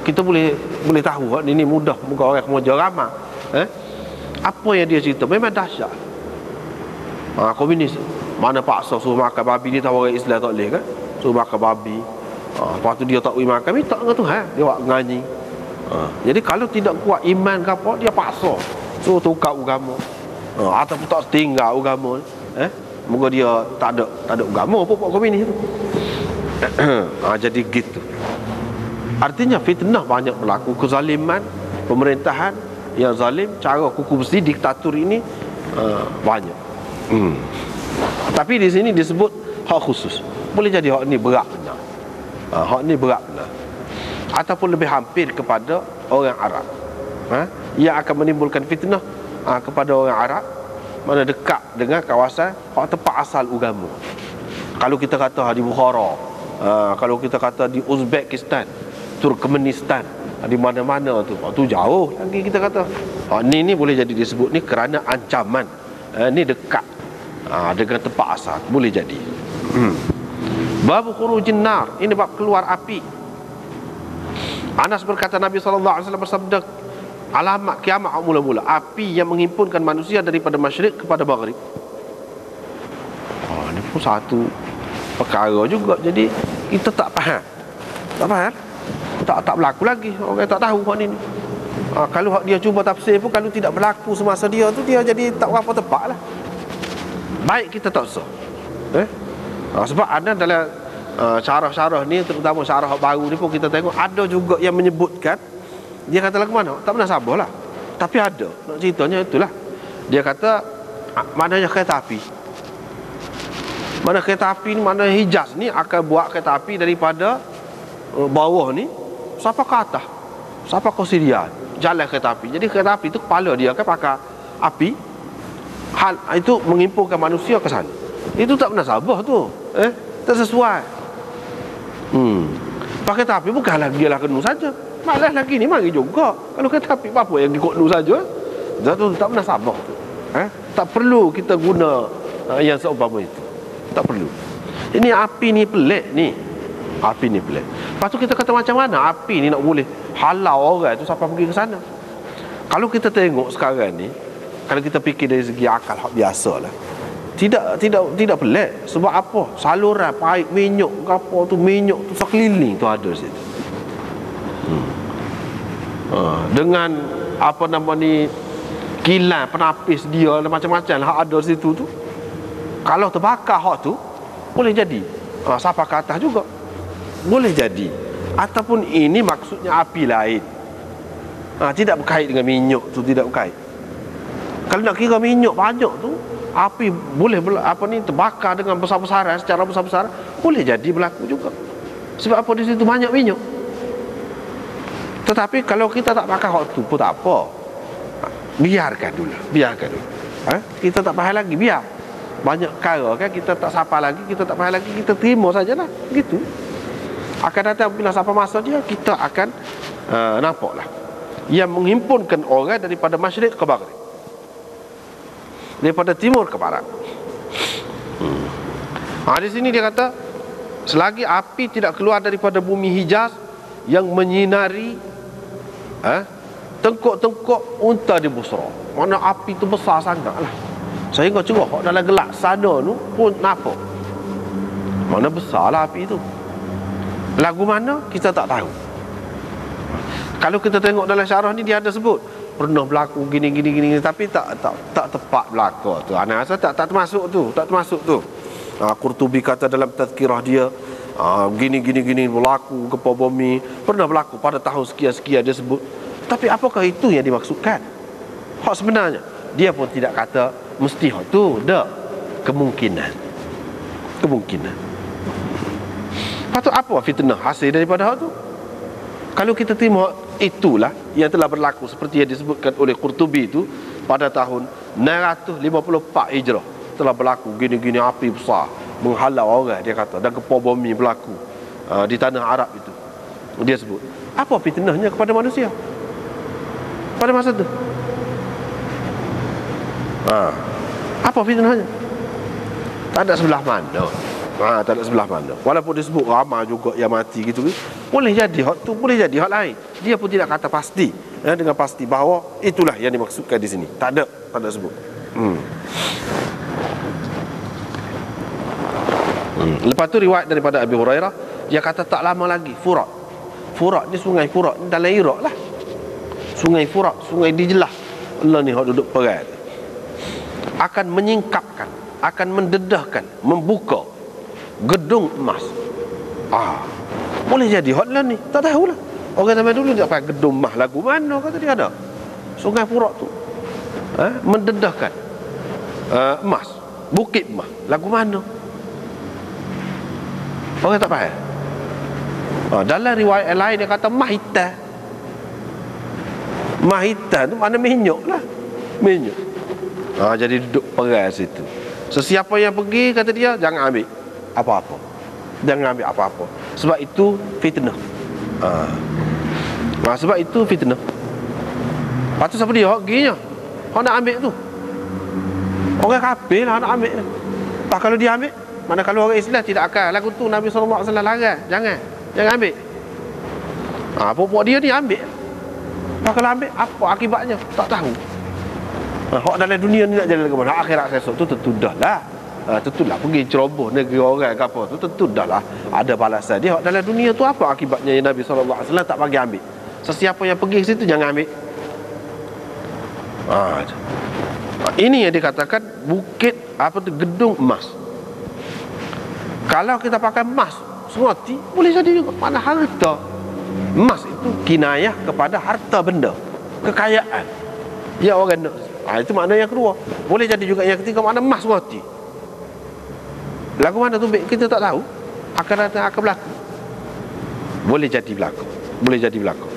kita boleh tahu hak ni mudah muka orang Kemoja ramai. Apa yang dia cerita memang dahsyat. Komunis mana paksa suruh makan babi, dia tahu orang Islam tak boleh kan, suruh makan babi. Lepas tu dia tak boleh makan, minta dengan Tuhan, dia buat ngaji. Jadi kalau tidak kuat iman ke apa, dia paksa suruh tukar agama, ataupun tak tinggal agama. Moga dia tak ada agama pokok komunis tu. Jadi gitu. Artinya fitnah banyak berlaku, kezaliman, pemerintahan yang zalim, cara kuku besi, diktator ini banyak. Tapi di sini disebut hak khusus. Boleh jadi hak ni berat benar. Hak ni berat benar. Ataupun lebih hampir kepada orang Arab. Ia akan menimbulkan fitnah kepada orang Arab, mana dekat dengan kawasan hak tempat asal agama. Kalau kita kata di Bukhara, kalau kita kata di Uzbekistan, Turkmenistan, di mana-mana tu jauh lagi kita kata. Ni boleh jadi disebut ni kerana ancaman. Ni dekat dengan tempat asal, boleh jadi. Bab khurujin nar, ini bab keluar api. Anas berkata Nabi SAW bersabda, alamat kiamat mula-mula api yang menghimpunkan manusia daripada masyrik kepada maghrib. Ini pun satu perkara juga. Jadi kita tak faham, tak berlaku lagi. Orang tak tahu hak ni. Kalau dia cuba tafsir pun, kalau tidak berlaku semasa dia tu, dia jadi tak berapa tepat lah. Baik kita tak usah. Sebab ada dalam syarah-syarah ni, terutama syarah baru ni pun kita tengok ada juga yang menyebutkan, dia kata lagu mana, tak pernah sabar lah, tapi ada nak ceritanya itulah. Dia kata maknanya kereta api, mana kereta api ni, mana Hijaz ni akan buat kereta api daripada bawah ni sampai ke atas, sampai ke Syria, jalan kereta api. Jadi kereta api tu kepala dia kan pakai api, hal itu menghimpunkan manusia ke sana. Itu tak pernah sabar tu, tak sesuai. Pakai kereta api bukan lagi lah kenu saja, malah lagi ni mari juga. Kalau kereta api apa yang ikut nu saja, tu tak pernah sabar tu. Tak perlu kita guna yang seumpama itu, tak perlu. Ini api ni pelik ni, api ni pelik. Lepas tu kita kata macam mana api ni nak boleh halau orang tu sampai pergi ke sana. Kalau kita tengok sekarang ni, kalau kita fikir dari segi akal hak biasa lah, tidak pelik. Sebab apa? Saluran paip minyak apa tu, minyak tu sekeliling tu ada situ. Dengan apa nama ni, kilang penapis dia macam-macam lah ada situ tu. Kalau terbakar hak tu, boleh jadi sampai ke atas juga, boleh jadi. Ataupun ini maksudnya api lain, tidak berkait dengan minyak tu, tidak berkait. Kalau nak kira minyak banyak tu, api boleh terbakar dengan besar-besaran, secara besar-besaran, boleh jadi berlaku juga. Sebab apa? Di situ banyak minyak. Tetapi kalau kita tak pakai hak tu pun tak apa, biarkan dulu. Kita tak payah lagi, biar. Banyak perkara kan kita tak sapa lagi, kita tak payah lagi, kita terima sajalah, begitu. Akan datang bila sampai masa dia, kita akan nampaklah yang menghimpunkan orang daripada masyrik ke maghrib, daripada timur ke barat. Di sini dia kata, selagi api tidak keluar daripada bumi Hijaz yang menyinari tengkok-tengkok unta di Busra. Mana api itu besar sangatlah. Sehingga cerah hak dalam gelap sana tu pun nampak. Mana besarlah api tu. Lagu mana kita tak tahu. Kalau kita tengok dalam syarah ni dia ada sebut pernah berlaku gini tapi tak tepat berlaku tu. Ana rasa tak termasuk tu, Qurtubi kata dalam tazkirah dia gini berlaku gempa bumi, pernah berlaku pada tahun sekian dia sebut. Tapi apakah itu yang dimaksudkan? Hak sebenarnya dia pun tidak kata mesti hak tu, dak, kemungkinan. Patut apa fitnah hasil daripada hak tu? Kalau kita terima itulah yang telah berlaku seperti yang disebutkan oleh Qurtubi itu pada tahun 954 Hijrah telah berlaku gini api besar menghalau orang, dia kata, dan gempa bumi berlaku di tanah Arab itu. Dia sebut apa fitnahnya kepada manusia pada masa itu? Apa fitnahnya? Tak ada sebelah mana. Tak ada sebelah mana. Walaupun disebut ramai juga yang mati gitu, boleh jadi hak tu, boleh jadi hak lain. Dia pun tidak kata pasti, dengan pasti bahawa itulah yang dimaksudkan di sini. Tak ada sebut. Lepas tu riwayat daripada Abi Hurairah, dia kata tak lama lagi Furat ni sungai Furat ni dalam Iraq lah. Sungai Furat, sungai Dijlah, Allah ni hak duduk perang, akan menyingkapkan, akan mendedahkan, membuka gedung emas. Boleh jadi hotlah ni, tak tahulah. Orang zaman dulu tak pakai gedung emas, lagu mana kata dia ada. Sungai Furat tu mendedahkan emas, bukit emas, lagu mana orang tak faham. Dalam riwayat lain dia kata mahitan tu mana minyak lah, minyak. Jadi duduk perang situ. Sesiapa yang pergi, kata dia, jangan ambil apa-apa. Jangan ambil apa-apa. Sebab itu fitnah. Sebab itu fitnah. Lepas tu siapa dia? Hak ginya. Hak nak ambil tu. Orang kafir lah nak ambil. Lepas kalau dia ambil, mana kalau orang Islam tidak akan. Lagu tu Nabi SAW larang. Jangan ambil. Pokok dia ni ambil. Lepas kalau ambil, apa akibatnya? Tak tahu. Hak dalam dunia ni nak jalan ke mana? Akhirat esok tu tentu dah lah. Tentulah pergi ceroboh negeri orang ke apa tu, tentu dah lah ada balasan dia. Hak dalam dunia tu apa akibatnya yang Nabi SAW tak bagi ambil. Sesiapa yang pergi ke situ jangan ambil. Ini yang dikatakan bukit gedung emas. Kalau kita pakai emas seroti, boleh jadi juga. Mana harta. Emas itu kinayah kepada harta benda, kekayaan. Ya orang nak. Itu makna yang kedua. Boleh jadi juga yang ketiga, makna emas seroti. Lagu mana tu kita tak tahu. Akan datang, akan berlaku. Boleh jadi berlaku.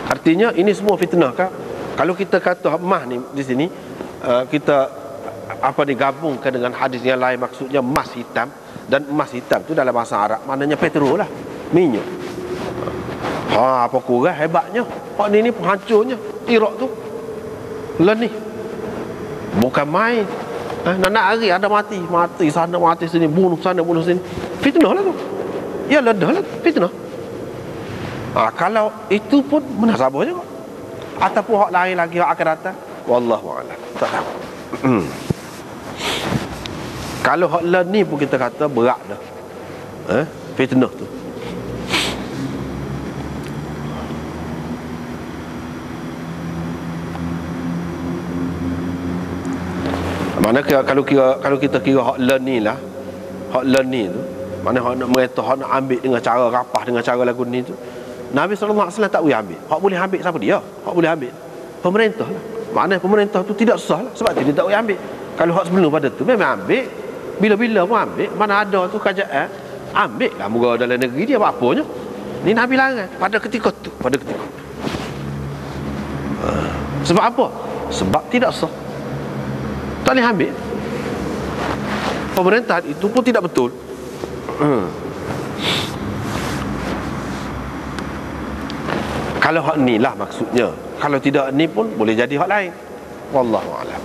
Artinya ini semua fitnah kah? Kalau kita kata emas ni di sini, kita digabungkan dengan hadis yang lain, maksudnya emas hitam. Dan emas hitam tu dalam bahasa Arab maknanya petrol lah, minyak. Apa kurang hebatnya. Hak ni penghancurnya Iraq tu. Lah ni bukan main. Nak hari ada mati sana, mati sini, bunuh sana, bunuh sini. Fitnah lah tu. Ya ledah lah, fitnah. Kalau itu pun munasabah juga. Ataupun hak lain lagi, hak akan datang, wallahu a'lam, tak tahu. Kalau hak lain ni pun kita kata berat dah. Fitnah tu. Mana kalau kita kira hak learn ni lah, hak learn ni tu, mana hak nak merintah, hak nak ambil dengan cara rapah, dengan cara lagu ni tu, Nabi SAW tak boleh ambil. Hak boleh ambil siapa dia? Hak boleh ambil pemerintah lah. Maknanya pemerintah tu tidak sah lah, sebab dia tak boleh ambil. Kalau hak sebelum pada tu memang ambil, bila-bila pun ambil. Mana ada tu kerajaan ambil lah, moga dalam negeri dia apa-apanya. Ni Nabi larang pada ketika tu. Sebab apa? Sebab tidak sah, tak boleh ambil. Pemerintahan itu pun tidak betul. Kalau hak ni lah maksudnya. Kalau tidak ni pun boleh jadi hak lain. Wallahu a'lam.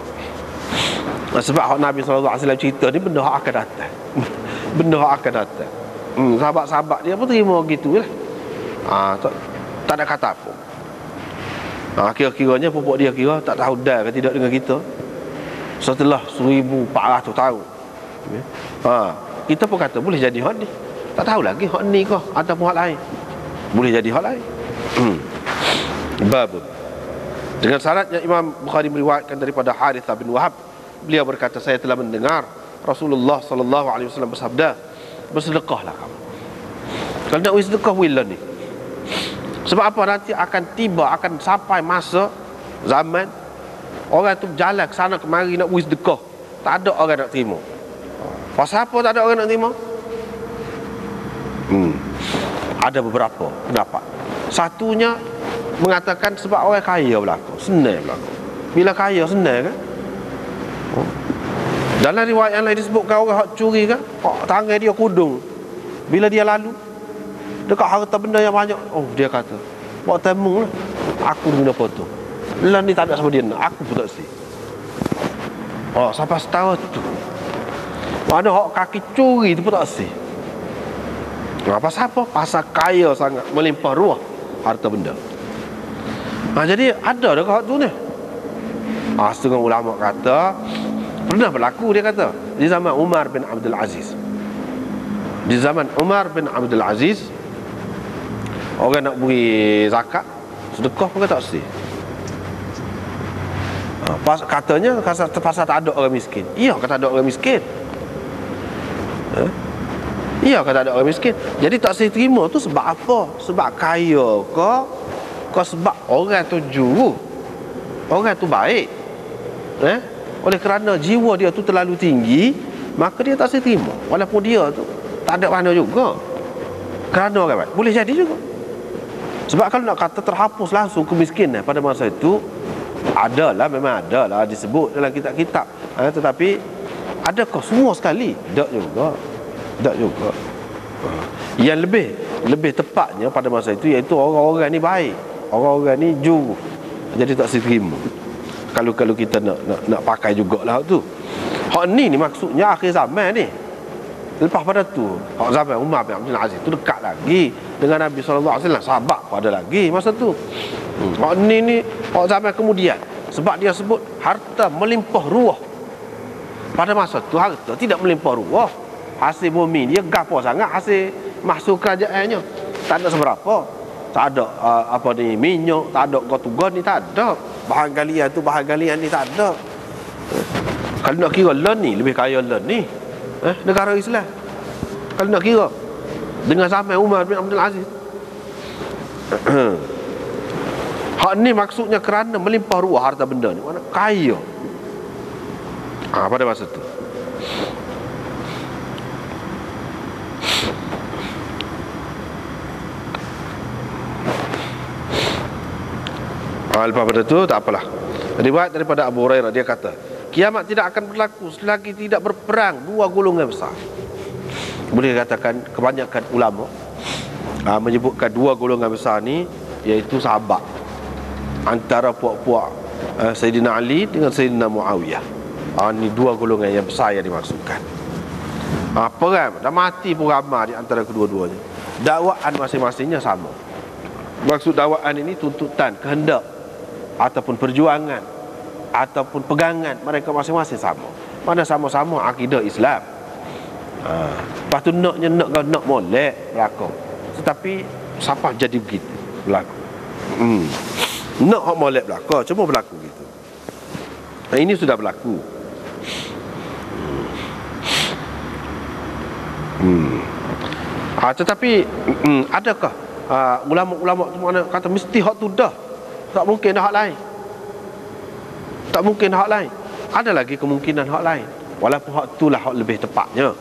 Sebab hak Nabi SAW cerita ni benda hak akan datang. Benda hak akan datang. Sahabat-sahabat dia pun terima gitu lah. Tak ada kata apa. Kira-kiranya pupuk dia kira tak tahu dah ke tidak dengan kita. setelah 1400 tahun. Kita pun kata boleh jadi hak ni. Tak tahu lagi hak ni kah ataupun hak lain. Boleh jadi hak lain. Babun. Dengan syaratnya Imam Bukhari meriwayatkan daripada Harithah bin Wahab, beliau berkata, saya telah mendengar Rasulullah sallallahu alaihi wasallam bersabda, bersedekahlah kamu. Kalau nak sedekah wila ni. Sebab apa? Nanti akan sampai masa zaman orang tu berjalan ke sana kemari nak sedekah, tak ada orang nak terima. Pasal apa tak ada orang nak terima? Ada beberapa pendapat. Satunya mengatakan sebab orang kaya berlaku, senang berlaku. Bila kaya senang kan? Dalam riwayat yang lain disebutkan orang hak curi kan, tangan dia kudung. Bila dia lalu dekat harta benda yang banyak, dia kata, buat temung lah, aku guna potong. Lah ni tak ada sama dia nak, aku pun tak sih. Sampai setara tu. Mana hak kaki curi tu pun tak sih. Pasal apa? Pasal kaya sangat, melimpah ruah harta benda. Jadi ada dekat hak tu ni. Setengah ulama kata pernah berlaku, dia kata, di zaman Umar bin Abdul Aziz. Di zaman Umar bin Abdul Aziz, orang nak beri zakat, sedekah pun tak sih. Katanya pasal tak ada orang miskin. Iya, kata ada orang miskin. Iya, kata ada orang miskin. Jadi tak saya terima tu sebab apa? Sebab kaya ke? Kau sebab orang tu juru, orang tu baik, oleh kerana jiwa dia tu terlalu tinggi, maka dia tak saya terima. Walaupun dia tu tak ada mana juga, kerana orang baik. Boleh jadi juga. Sebab kalau nak kata terhapus langsung kemiskinan pada masa itu, adalah, memang adalah disebut dalam kitab-kitab, tetapi adakah semua sekali? Tak juga. Tak juga. Yang lebih tepatnya pada masa itu, iaitu orang-orang ni baik, orang-orang ni juru. Jadi tak diterima. Kalau kita nak pakai jugalah tu. Hak ni maksudnya akhir zaman ni. Lepas pada tu, hak zaman Umar bin Abdul Aziz tu dekat lagi dengan Nabi sallallahu alaihi wasallam, sahabat pun ada lagi masa tu. Hak ni hak zaman kemudian. Sebab dia sebut harta melimpah ruah. Pada masa tu harta tidak melimpah ruah. Hasil bumi dia gapo sangat, hasil masuk kerajaannya tak ada seberapa. Tak ada minyak, tak ada gotugon ni, tak ada. Bahan galian tu, bahan galian ni tak ada. Kalau nak kira len ni lebih kaya len ni, negara Islam. Kalau nak kira dengan zaman Umar bin Abdul Aziz. Hak ni maksudnya kerana melimpah ruah harta benda ni, mana kaya. Pada masa tu. Lepas pada tu tak apalah. Riwayat daripada Abu Hurairah, dia kata, kiamat tidak akan berlaku selagi tidak berperang dua golongan besar. Boleh dikatakan kebanyakan ulama menyebutkan dua golongan besar ni, iaitu sahabat, antara puak-puak Sayyidina Ali dengan Sayyidina Muawiyah. Ni dua golongan yang besar yang dimaksudkan. Perang dah mati pun ramai di antara kedua-duanya. Dakwaan masing-masingnya sama. Maksud dakwaan ini tuntutan, kehendak ataupun perjuangan ataupun pegangan mereka masing-masing sama. Mana sama-sama akidah Islam. Lepas tu nak molek berlaku. Tetapi siapa jadi begitu berlaku. Nak hak molek berlaku, cuma berlaku gitu. Ini sudah berlaku. Tetapi adakah ulama-ulama tu mana kata mesti hak tu dah, tak mungkin hak lain, tak mungkin hak lain. Ada lagi kemungkinan hak lain, walaupun hak tu lah hak lebih tepatnya.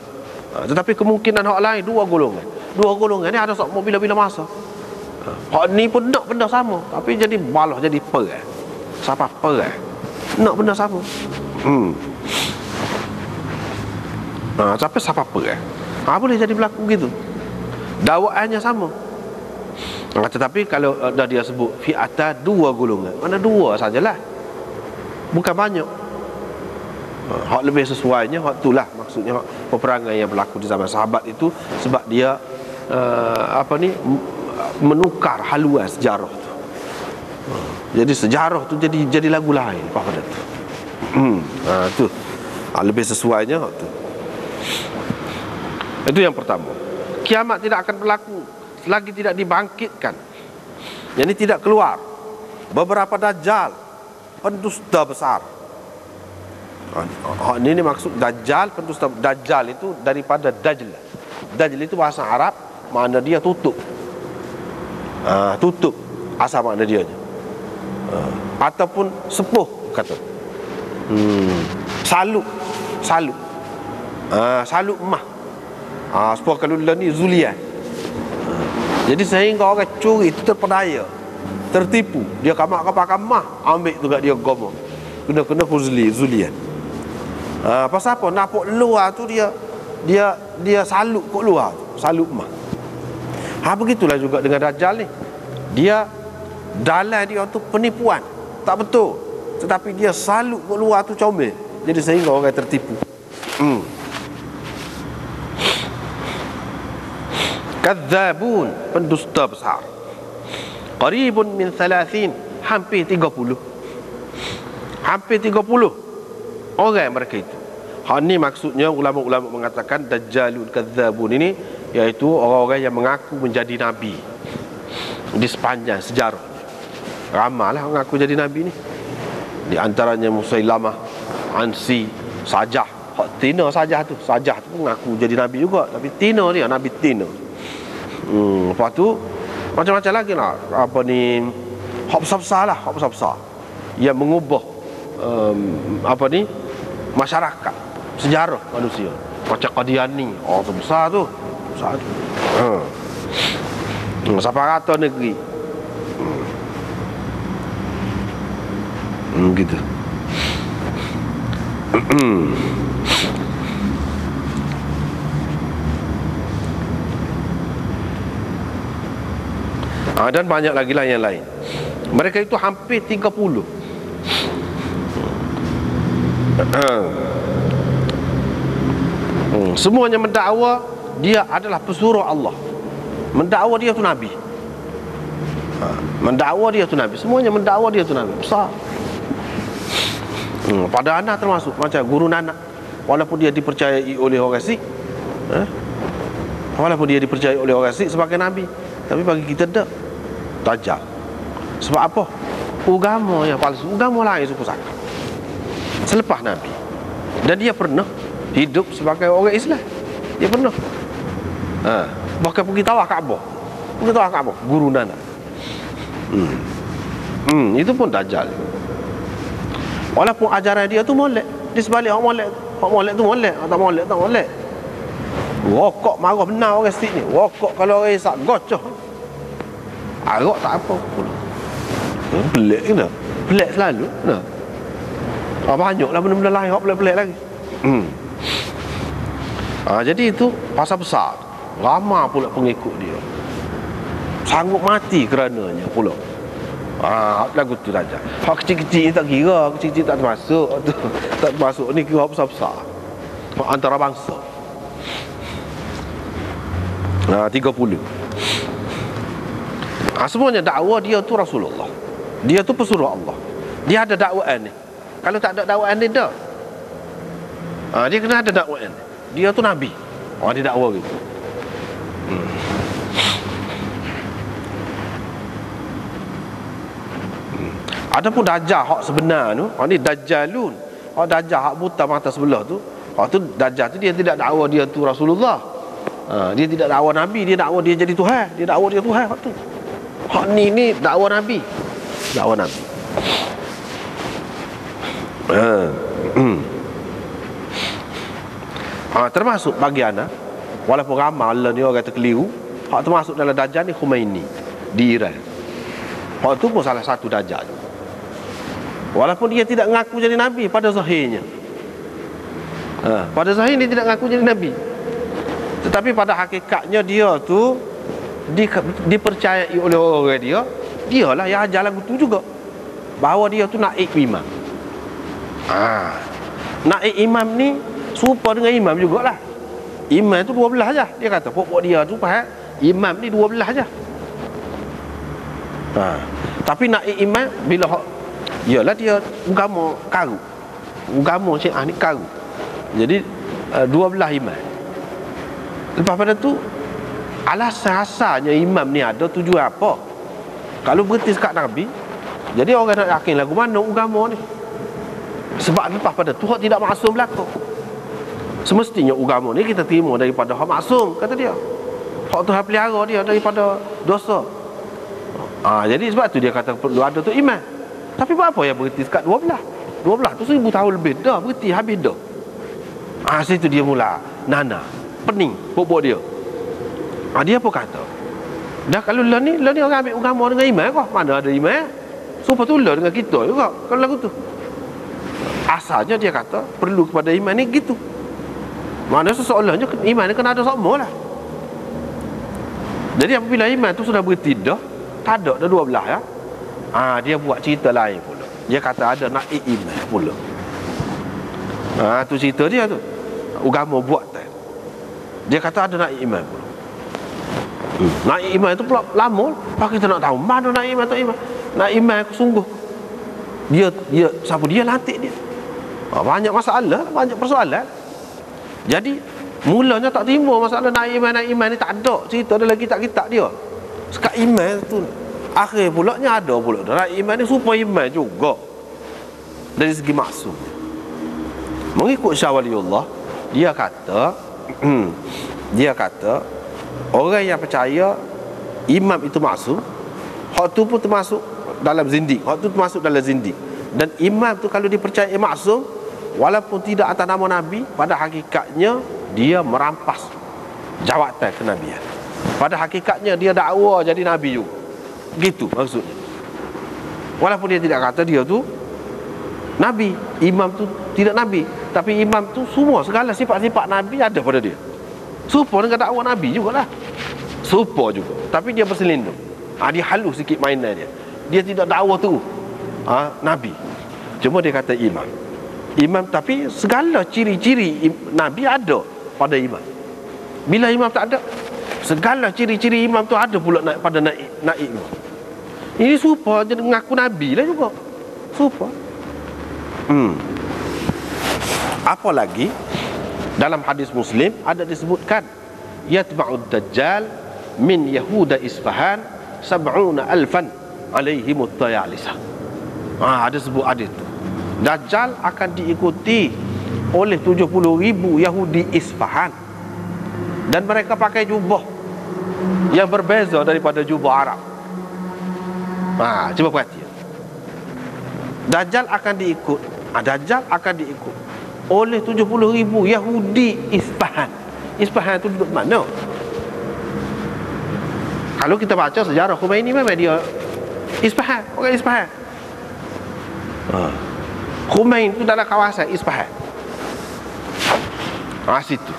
Tetapi kemungkinan hak lain dua golongan ni ada sok bila-bila masa. Hak ni pun nak benda sama, tapi jadi balah, jadi perang. Siapa perang nak benda sama. Tapi siapa perang, boleh jadi berlaku gitu. Dakwaannya sama. Tetapi kalau dah dia sebut fi'ata, dua golongan, mana dua sajalah, bukan banyak. Hak lebih sesuainya hak itulah maksudnya hak peperangan yang berlaku di zaman sahabat itu, sebab dia menukar haluan sejarah tu. Jadi sejarah tu jadi lagu lain pada tu. Tu lebih sesuainya tu. Itu yang pertama. Kiamat tidak akan berlaku selagi tidak dibangkitkan, yang ini tidak keluar beberapa dajjal, pendusta besar. Ini maksud dajjal, pendusta. Dajjal itu daripada dajjal. Dajjal itu bahasa Arab, makna dia tutup. Tutup asal makna dia. Ataupun sepuh kata. Saluk. Saluk emas. Sepuh kalau ni Zulian. Jadi sehingga orang curi itu terpedaya, tertipu. Dia kamak mah, ambil tu kat dia gomo. Kena Zulian. Pasal apa? Nampak luar tu dia saluk kat luar tu, saluk emas. Begitulah juga dengan Dajjal ni. Dia dalam dia tu penipuan, tak betul. Tetapi dia saluk kat luar tu comel. Jadi sehingga orang tertipu. Kadzabun, pendusta besar. Qaribun min 30, hampir 30. Hampir 30 orang mereka itu. Ni maksudnya ulama-ulama mengatakan Dajjalun Kadzabun ini iaitu orang-orang yang mengaku menjadi nabi di sepanjang sejarah. Ramailah mengaku jadi nabi ni. Di antaranya Musailamah, Ansi, Sajah. Tina Sajah tu mengaku jadi nabi juga, tapi Tina dia nabi Tina. Lepas tu macam-macam lagi lah. Hak besar-besar lah, hak besar-besar yang mengubah masyarakat, sejarah manusia. Macam Qadiani, tu besar tu. Sampai rata negeri. Gitu. Dan banyak lagi lah yang lain. Mereka itu hampir 30. Semuanya mendakwa dia adalah pesuruh Allah. Mendakwa dia tu nabi. Mendakwa dia tu nabi. Semuanya mendakwa dia tu nabi. Besar. Pada anak termasuk macam guru Nanak, walaupun dia dipercayai oleh orang Sikh, walaupun dia dipercayai oleh orang Sikh sebagai nabi, tapi bagi kita tak. Dajjal. Sebab apa? Agama yang palsu, agama lain suku saka selepas nabi. Dan dia pernah hidup sebagai orang Islam. Dia pernah bahkan pergi tawaf Kaabah, guru Nanak. Itu pun Dajjal. Walaupun ajaran dia tu molek, di sebalik hak molek tu molek, tak molek. Rokok marah benar orang Sikh ni. Rokok kalau orang Islam gocoh. Arak tak apa pun. Pelik kena. Pelik selalu. Banyaklah benda-benda lain hak pelik-pelik lagi. Jadi itu pasal besar. Ramai pula pengikut dia. Sanggup mati kerananya pula. Lagu tu saja. Hak kecil-kecil ni tak kira, kecil-kecil tak termasuk. Tak termasuk ni kira besar-besar. Antara bangsa. 30. Semuanya dakwah dia tu Rasulullah. Dia tu pesuruh Allah. Dia ada dakwaan ni. Kalau tak ada dakwaan ni dah. Dia kena ada dakwaan. Dia tu nabi. Dia dakwah gitu. Adapun Dajjal hak sebenar tu, ni Dajjalun. Dajjal hak buta mata sebelah tu. Tu Dajjal tu dia tidak dakwa dia tu Rasulullah. Dia tidak dakwa nabi, dia dakwa dia jadi Tuhan. Dia dakwa dia Tuhan hak tu. Hak ni dakwa nabi. Dakwa nabi. Termasuk bagi anak, walaupun ramai Allah ni orang kata keliru, hak termasuk dalam Dajjal ni Khomeini di Iran. Hak tu pun salah satu Dajjal. Walaupun dia tidak mengaku jadi nabi pada zahirnya. Pada zahir dia tidak mengaku jadi nabi. Tetapi pada hakikatnya dia tu dipercayai oleh orang dia. Dialah yang ajar lagu tu juga, bahawa dia tu naib imam. Naib imam ni serupa dengan imam jugalah. Imam tu 12 aja. Dia kata pokok dia tu faham, imam ni 12 aja. Tapi naib imam bila ialah dia agama karut. agama Syiah ni karu. Jadi 12 imam. Lepas pada tu alasan asalnya imam ni ada tujuan apa? Kalau berhenti sekat Nabi, jadi orang nak yakin lagu mana agama ni. Sebab lepas pada tu hak tidak maksum berlaku. Semestinya agama ni kita terima daripada hak maksum, kata dia. Hak tu hak pelihara dia daripada dosa. Jadi sebab tu dia kata perlu ada tu iman. Tapi buat apa yang berhenti sekat 12? 12 tu 1000 tahun lebih dah berhenti habis dah. Situ dia mula nana, pening pokok dia. Dia apa kata? Dah kalau lah ni orang ambil agama dengan iman kah? Mana ada iman? Supaya tu lah dengan kita juga kalau lagu tu. Asalnya dia kata perlu kepada iman ni gitu. Mana seseorangnya iman ni kena ada sama lah. Jadi apabila iman tu sudah berhenti dah, tak ada dah 12 ya. Dia buat cerita lain pula. Dia kata ada naik iman pula. Tu cerita dia tu. Agama buat tak. Dia kata ada naik iman pula. Naik iman itu pula lama. Pak kita nak tahu mana naik iman tak iman. Naik iman aku sungguh. Dia siapa dia lantik dia. Banyak masalah, banyak persoalan. Jadi mulanya tak terima masalah naik iman ni tak ada cerita dalam kitab-kitab dia. Sekat iman tu akhir pulaknya ada pula naik iman ni supaya iman juga dari segi maksud. Mengikut Syah Waliullah, dia kata orang yang percaya imam itu maksum, hak tu pun termasuk dalam zindik. Hak tu termasuk dalam zindik. Dan imam tu kalau dipercayai maksum, walaupun tidak atas nama Nabi, pada hakikatnya dia merampas jawatan kenabian. Pada hakikatnya dia dakwa jadi Nabi juga. Gitu maksudnya. Walaupun dia tidak kata dia tu Nabi, imam tu tidak Nabi, tapi imam tu semua segala sifat-sifat Nabi ada pada dia. Serupa dengan dakwa Nabi jugalah. Serupa juga, tapi dia berselindung. Dia halus sikit mainan dia. Dia tidak dakwa tu Nabi. Cuma dia kata imam. Imam, tapi segala ciri-ciri Nabi ada pada imam. Bila imam tak ada, segala ciri-ciri imam tu ada pula pada naik imam. Ini serupa je dengan ngaku Nabi lah juga. Serupa. Apa lagi? Dalam hadis Muslim ada disebutkan yatba'ud dajjal min Yahuda Isfahan 70,000 alaihimut tayalisa. Ada sebut hadis tu. Dajjal akan diikuti oleh 70,000 Yahudi Isfahan, dan mereka pakai jubah yang berbeza daripada jubah Arab. Cuba perhatikan. Dajjal akan diikut oleh 70,000 Yahudi Isfahan. Isfahan itu duduk mana? Kalau kita baca sejarah Khomeini memang dia Isfahan, orang Isfahan. Khomeini itu dalam kawasan Isfahan. Situ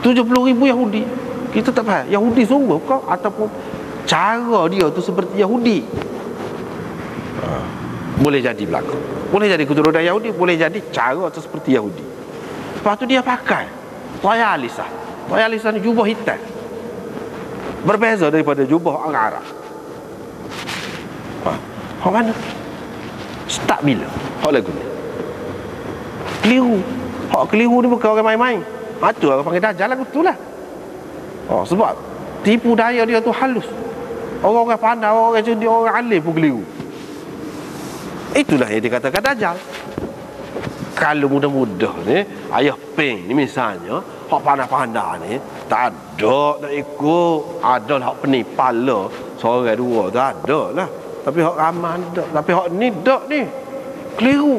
70,000 Yahudi. Kita tak faham Yahudi sungguh kau ataupun cara dia tu seperti Yahudi. Boleh jadi berlaku. Boleh jadi keturunan Yahudi, boleh jadi cara tu seperti Yahudi. Lepas tu dia pakai tayalisah. Tayalisah ni jubah hitam, berbeza daripada jubah orang Arab. Hak mana? Start bila? Hak lagu ni keliru. Hak keliru ni bukan orang main-main. Tu orang panggil dajjal lagu tu lah. Sebab tipu daya dia tu halus. Orang-orang pandai, orang cerdik, orang alim pun keliru. Itulah yang dikatakan dajjal. Kalau mudah-mudah ni ayah peng ni misalnya, hak pandai-pandai ni tak ada nak ikut. Ada lah hak penipala seorang dua tu ada lah. Tapi hak ramah tak. Tapi hak ni tak ni. Keliru.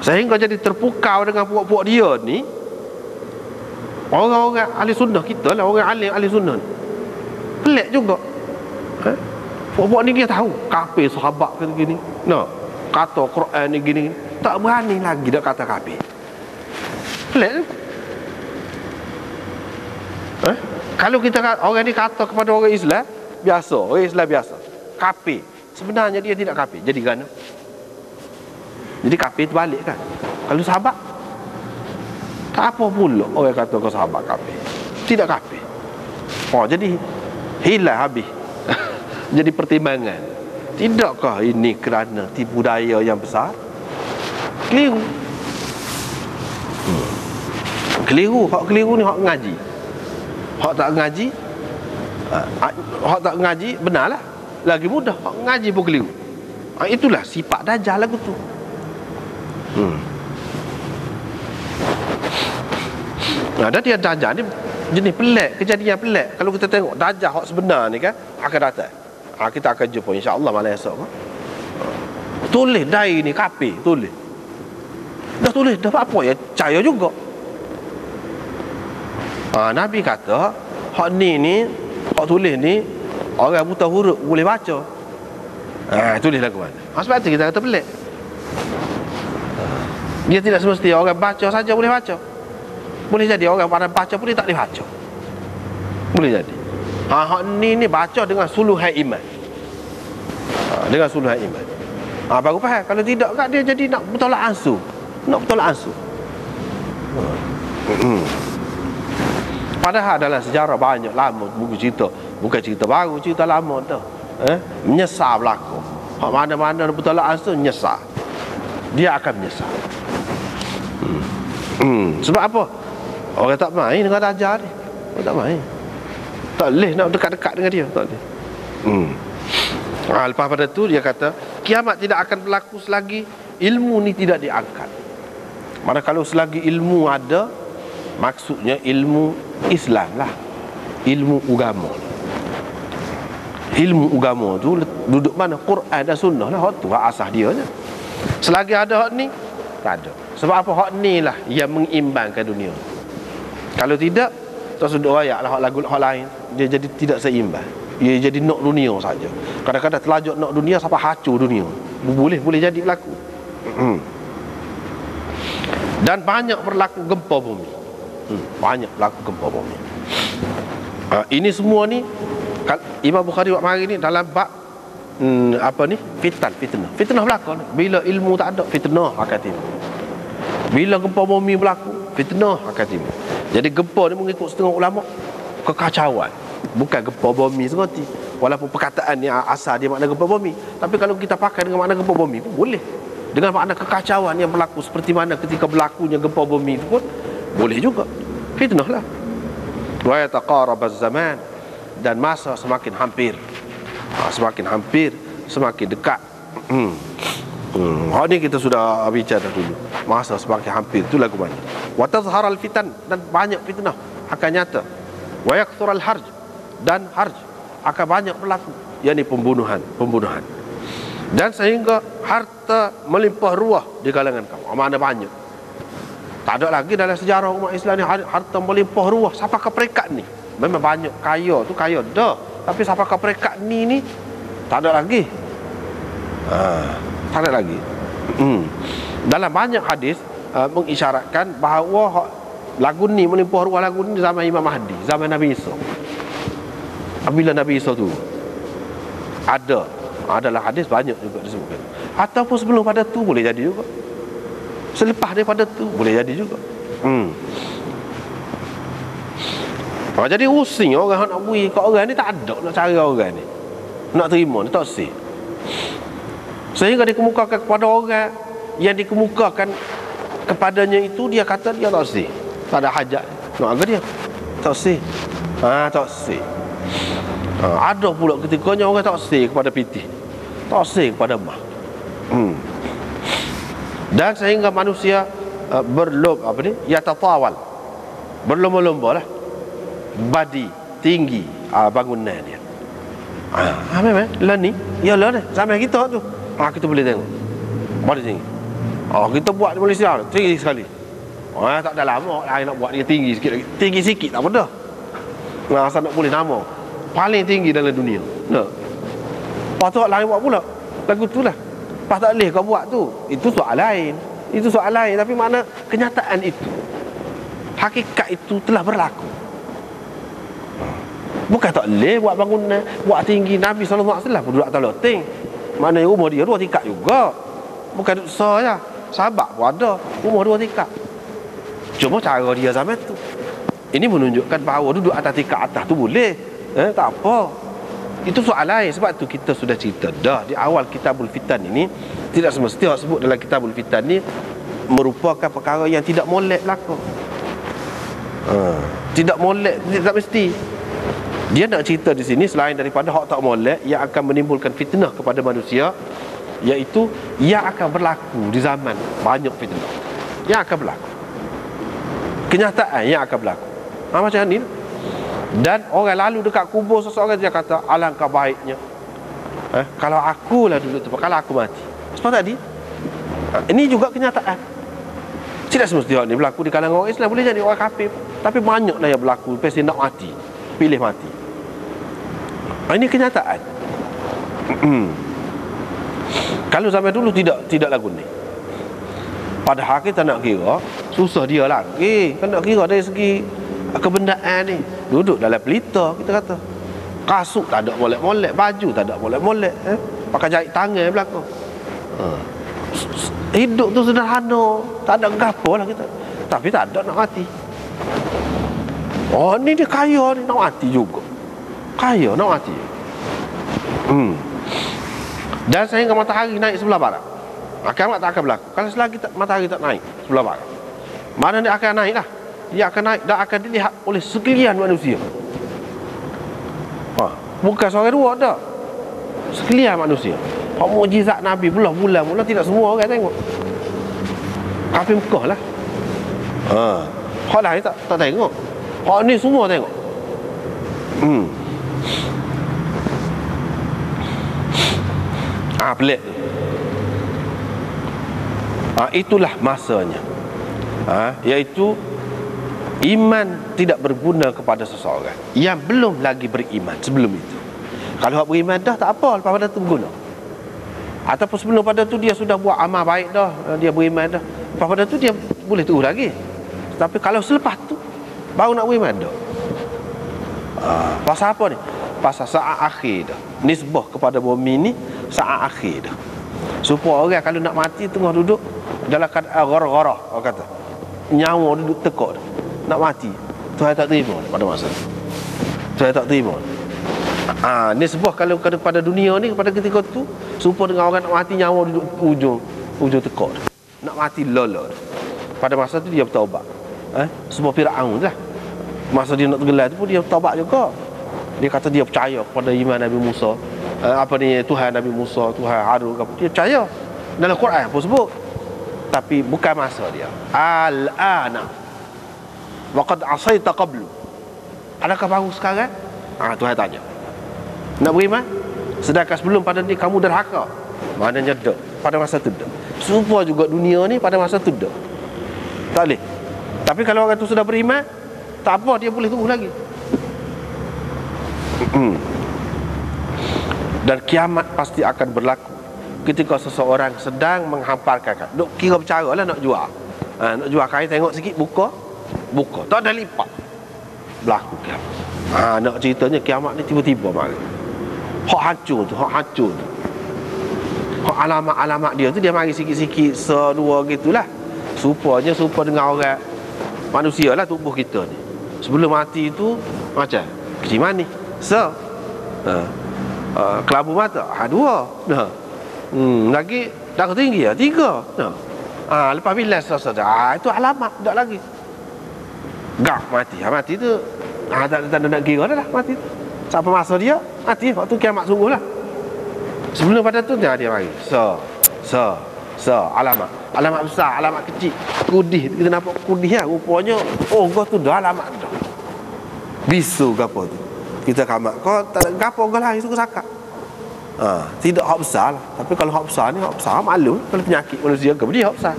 Sehingga jadi terpukau dengan puak-puak dia ni. Orang-orang ahli sunnah kita lah, orang alim ahli sunnah ni. Pelik juga. Puak-puak ni dia tahu kafir sahabat kata gini. Kata Quran ni gini. Tak berani lagi dah kata kafir. Pelik tu. Kalau kita orang ni kata kepada orang Islam biasa, orang Islam biasa, kafir. Sebenarnya dia tidak kafir. Jadi gana. Jadi kafir tu balik kan. Kalau sahabat, tak apa pula orang kata kau sahabat kafir. Tidak kafir. Jadi hilang habis. Jadi pertimbangan. Tidakkah ini kerana tipu daya yang besar? Keliru. Keliru. Hak keliru ni hak ngaji. Hak tak ngaji, hak tak ngaji benarlah. Lagi mudah. Hak ngaji pun keliru. Itulah sifat Dajjal lagu tu. Dan dia Dajjal ni jenis pelik, kejadian pelik. Kalau kita tengok Dajjal hak sebenar ni kan akan datang. Kita akan jumpa insya-Allah malam esok kan. Tulis dai ni kafir, tulis. Dah tulis dah apa ya? Percaya juga. Nabi kata hak ni hak tulis ni orang buta huruf boleh baca. Tulis lagu mana? Sebab tu kita kata pelik. Dia tidak semestinya orang baca saja boleh baca. Boleh jadi orang pandai baca pun dia tak boleh baca. Boleh jadi. Hak ni baca dengan suluhan iman. Dengan suluhan iman. Baru faham. Kalau tidak kan dia jadi nak bertolak ansur. Nak bertolak ansur. Padahal dalam sejarah banyak lama buku cerita. Bukan cerita baru, cerita lama tu. Menyesal berlaku. Hak mana-mana bertolak ansur menyesal. Dia akan menyesal. Sebab apa? Orang tak main dengan Dajjal ni. Orang tak main. Tak boleh nak dekat-dekat dengan dia. Tak boleh. Lepas pada tu dia kata kiamat tidak akan berlaku selagi ilmu ni tidak diangkat. Mana kalau selagi ilmu ada, maksudnya ilmu Islam lah, ilmu agama. Ilmu agama tu duduk mana? Quran dan sunnah lah. Hak tu hak asas dia je. Selagi ada hak ni, tak ada. Sebab apa? Hak ni lah yang mengimbangkan dunia. Kalau tidak, tak sudut rakyat lah hak lagu hak lain, dia jadi tidak seimbang. Dia jadi nak dunia saja. Kadang-kadang terlanjut nak dunia sampai hacur dunia. Boleh jadi berlaku. Dan banyak berlaku gempa bumi. Banyak berlaku gempa bumi. Ini semua ni Imam Bukhari buat hari ni dalam bab fitnah berlaku. Bila ilmu tak ada, fitnah akan timbul. Bila gempa bumi berlaku, fitnah akan timbul. Jadi gempa ni mengikut setengah ulama kekacauan, bukan gempa bumi serati. Walaupun perkataan ni asal dia makna gempa bumi, tapi kalau kita pakai dengan makna gempa bumi pun boleh. Dengan makna kekacauan yang berlaku seperti mana ketika berlakunya gempa bumi itu pun boleh juga. Fitnah lah. Wa yataqarabaz zaman, dan masa semakin hampir. Semakin hampir, semakin dekat. Ni kita sudah bicara dulu. Masa semakin hampir tu lagu mana? Wa tazharal fitan, dan banyak fitnah akan nyata. Wa yakthural harj, dan harj akan banyak berlaku, yakni pembunuhan. Dan sehingga harta melimpah ruah di kalangan kamu. Mana banyak. Tak ada lagi dalam sejarah umat Islam ni harta melimpah ruah sampai ke peringkat ni. Memang banyak kaya tu kaya dah, tapi sampai ke peringkat ni tak ada lagi. Tak ada lagi. Dalam banyak hadis mengisyaratkan bahawa lagu ni melimpah ruah lagu ni zaman Imam Mahdi, zaman Nabi Isa. Apabila Nabi Isa tu adalah hadis banyak juga disebutkan. Ataupun sebelum pada tu boleh jadi juga. Selepas daripada tu boleh jadi juga. Jadi using orang nak bui kat orang ni, tak ada nak cara orang ni nak terima ni, tak sih. Sehingga dikemukakan kepada orang yang dikemukakan kepadanya itu, dia kata dia tak sih, tak ada hajat nak agak dia, tak sih. Tak sih. Ada pula ketikanya orang tak sih kepada pitih, tak sih kepada mah. Dan sehingga manusia yatatawal, berlomba-lomba lah badi tinggi bangunan dia. Memang lah ni, yalah ni sampai kita tu. Kita boleh tengok badi tinggi. Kita buat di Malaysia tinggi sekali. Tak ada lama lain nak buat dia tinggi sikit lagi. Tinggi sikit tak apa dah. Asal nak boleh nama paling tinggi dalam dunia. Nah. Lepas tu lain buat pula lagu tu lah. Lepas tak boleh kau buat tu, itu soal lain. Itu soal lain. Tapi makna kenyataan itu, hakikat itu telah berlaku. Bukan tak boleh buat bangunan, buat tinggi. Nabi SAW pun duduk atas loteng. Maknanya rumah dia 2 tingkat juga. Bukan duduk besar je. Sahabat pun ada rumah 2 tingkat. Cuma cara dia zaman tu. Ini menunjukkan bahawa duduk atas tingkat atas tu boleh. Tak apa. Itu soal lain. Sebab tu kita sudah cerita dah di awal Kitabul Fitan ini, tidak semestinya sebut dalam Kitabul Fitan ni merupakan perkara yang tidak molek berlaku. Tidak molek, tak mesti. Dia nak cerita di sini selain daripada hak tak molek yang akan menimbulkan fitnah kepada manusia, iaitu yang akan berlaku di zaman banyak fitnah yang akan berlaku, kenyataan yang akan berlaku. Macam ni. Dan orang lalu dekat kubur seseorang, dia kata alangkah baiknya kalau akulah duduk tempat, kalau aku mati. Sebab tadi ini juga kenyataan. Tidak semestinya ni berlaku di kalangan orang Islam, boleh jadi orang kafir. Tapi banyaklah yang berlaku pasti nak mati, pilih mati. Ini kenyataan. Kalau zaman dulu tidak lagu ni. Padahal kita nak kira, susah dia lagi. Kan nak kira dari segi kebendaan ni. Duduk dalam pelita, kita kata. Kasut tak ada molek-molek, baju tak ada molek-molek, pakai jahit tangan belakang. Hidup tu sederhana, tak ada gapo lah kita. Tapi tak ada nak mati. Oh, ni dia kaya ni, nak mati juga. Kaya nak mati. Dan sehingga matahari naik sebelah barat, kiamat tak akan berlaku kalau selagi matahari tak naik sebelah barat. Mana dia akan naik lah. Dia akan naik dan akan dilihat oleh sekalian manusia. Bukan seorang dua dah, sekalian manusia. Hak mukjizat Nabi bulan-bulan mula tidak semua orang tengok. Kafir Mekah lah. Hak lain tak tengok. Hak ni semua tengok. Pelik tu. Itulah masanya. Iaitu iman tidak berguna kepada seseorang yang belum lagi beriman sebelum itu. Kalau hak beriman dah tak apa, lepas pada tu berguna. Ataupun sebelum pada tu dia sudah buat amal baik dah, dia beriman dah, lepas pada tu dia boleh terus lagi. Tapi kalau selepas tu baru nak beriman dah. Pasal apa ni? Pasal saat akhir dah. Nisbah kepada bumi ni saat akhir dah. Supaya orang kalau nak mati tengah duduk dalam keadaan gharah-gharah, orang kata nyawa duduk tekak dah, nak mati, Tuhan tak terima pada masa tu. Tuhan tak terima. Nisbah kalau kepada dunia ni, pada ketika tu supaya dengan orang nak mati nyawa duduk ujung tekak dah, nak mati lolo dah. Pada masa tu dia bertaubat. Sebab Firaun lah, masa dia nak tenggelam tu pun dia bertaubat juga. Dia kata dia percaya kepada iman Nabi Musa, Tuhan Nabi Musa, Tuhan Harun, dia percaya. Dalam Quran pun sebut. Tapi bukan masa dia. Al-ana wa qad asaita qablu. Adakah baru sekarang? Tuhan tanya. Nak beriman? Sedangkan sebelum pada ni kamu derhaka. Maknanya dak. Pada masa tu dak. Serupa juga dunia ni pada masa tu dak. Tak boleh. Tapi kalau orang tu sudah beriman, tak apa, dia boleh tunggu lagi. Dan kiamat pasti akan berlaku ketika seseorang sedang menghamparkan kain. Duk kira bercara lah nak jual. Nak jual kain, tengok sikit, buka. Tak ada lipat. Berlaku kiamat. Nak ceritanya kiamat ni tiba-tiba mari. Hak hancur tu. Hak alamat-alamat dia tu dia mari sikit-sikit, sedua gitulah. Supaya dengan orang manusia lah tubuh kita ni. Sebelum mati tu macam kecil manis. Kelabu mata 2. Lagi darah tinggi 3. Lepas bilas selesai. Itu alamat tak lagi. Gak mati. Mati tu tak nak kira dah mati tu. Sampai masa dia mati, waktu kiamat sungguh lah. Sebelum pada tu dia mari. Alamat besar, alamat kecil. Kudih, kita nampak kudih lah. Rupanya kau tu dah alamat dah. Bisu ke apa tu, kita kamat. Kau tak ada gapo kau lah, itu kau sakak. Tidak hak besar lah. Tapi kalau hak besar ni, hak besar malu. Kalau penyakit manusia ke, dia hak besar.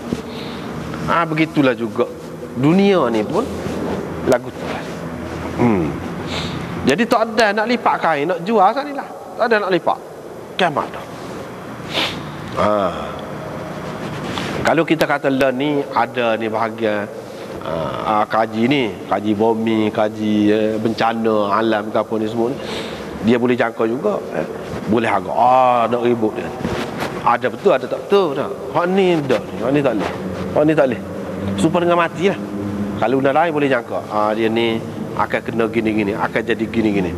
Begitulah juga dunia ni pun lagu tu lah. Jadi tak ada nak lipat kain, nak jual saat ni lah. Tak ada nak lipat. Kiamat dah. Kalau kita kata learn ni, ada ni bahagian kaji ni, kaji bumi, kaji bencana alam ke apa ni semua ni, dia boleh jangka juga. Boleh agak nak ribut dia. Ada betul, ada tak betul dah. Hak ni dah, hak ni tak boleh. Hak ni tak boleh. Supaya dengan mati lah. Kalau benda lain boleh jangka, dia ni akan kena gini-gini, akan jadi gini-gini.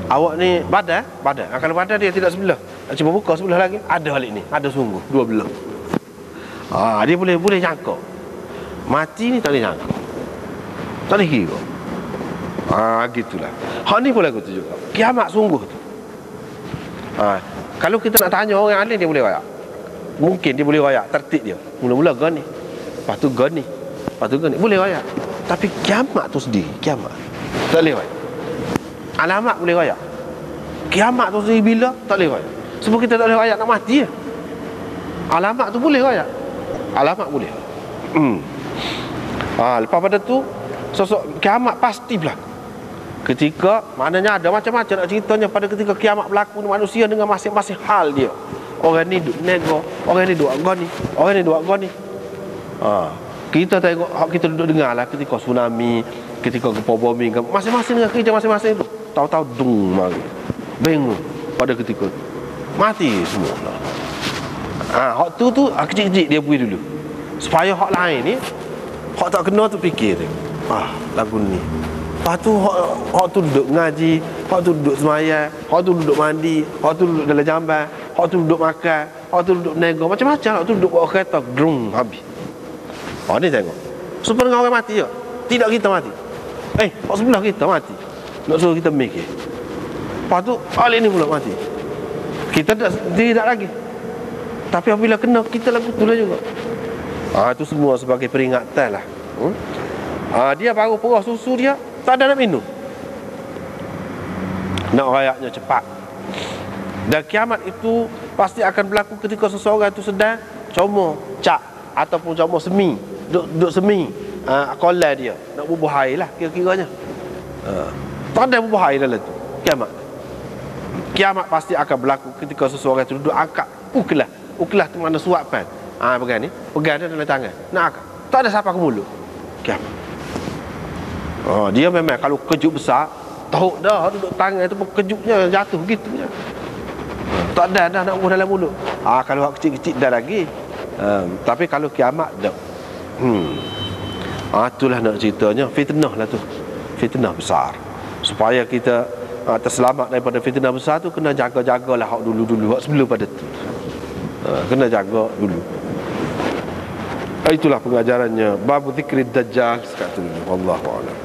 Awak ni badan. Kalau badan dia tidak sebelah, cuba buka sebelah lagi, ada balik ni, ada sungguh dua belah. Dia boleh jangka. Mati ni tak boleh jangka, tak boleh kira. Gitulah. Hak ni pun lagu tu juga. Kiamat sungguh tu. Kalau kita nak tanya orang alim, dia boleh royak. Mungkin dia boleh royak tertib dia. Mula-mula gan ni, lepas tu gan ni, lepas tu gan ni, boleh royak. Tapi kiamat tu sendiri, kiamat tak boleh royak. Alamat boleh royak. Kiamat tu sendiri bila, tak boleh royak. Sebab kita tak boleh royak nak mati ya. Alamat tu boleh royak. Alamat boleh. Lepas pada tu sosok kiamat pasti berlaku. Ketika, maknanya ada macam-macam nak ceritanya pada ketika kiamat berlaku, manusia dengan masing-masing hal dia. Orang ni duk nego, orang ni duk agoni, orang ni duk agoni. Kita tengok, kita duduk dengar lah ketika tsunami, ketika gempa bumi, masing-masing dengan kerja masing-masing tu. Tahu-tahu dung mari. Bingung pada ketika tu. Mati semua lah. Hak tu kecil-kecil dia beri dulu. Supaya hak lain ni, hak tak kena tu fikir tu. Lagu ni. Lepas tu hak tu duduk ngaji, hak tu duduk semayang, hak tu duduk mandi, hak tu duduk dalam jamban, hak tu duduk makan, hak tu duduk nego, macam-macam. Hak tu duduk bawa kereta, grung habis. Ni tengok. Supaya dengan orang mati je. Tidak kita mati. Hak sebelah kita mati. Nak suruh kita mikir. Lepas tu hal ini pula mati. Kita tidak lagi. Tapi apabila kena, kita lagu tu lah juga. Itu semua sebagai peringatan lah. Dia baru perah susu dia, tak ada nak minum. Nak rayaknya cepat. Dan kiamat itu pasti akan berlaku ketika seseorang itu sedang comor cak ataupun comor semi, duduk semi kolai dia, nak bubuh air lah kira-kiranya. Tak ada bubuh air dalam tu kiamat. Kiamat pasti akan berlaku ketika seseorang itu duduk angkat uklah tu mana suapan. Pegang dia dalam tangan, nak angkat, tak ada siapa ke mulut. Kiamat. Dia memang kalau kejut besar, tahu dah duduk tangan tu pun kejutnya jatuh gitu je. Tak ada dah nak buah dalam mulut. Kalau kecil-kecil dah lagi. Tapi kalau kiamat dah. Itulah nak ceritanya, fitnah lah tu. Fitnah besar. Supaya kita terselamat daripada fitnah besar tu, kena jaga-jagalah hak dulu-dulu, hak sebelum pada tu. Kena jaga dulu. Itulah pengajarannya bab zikrid dajjal sekat tu. Wallahu a'lam.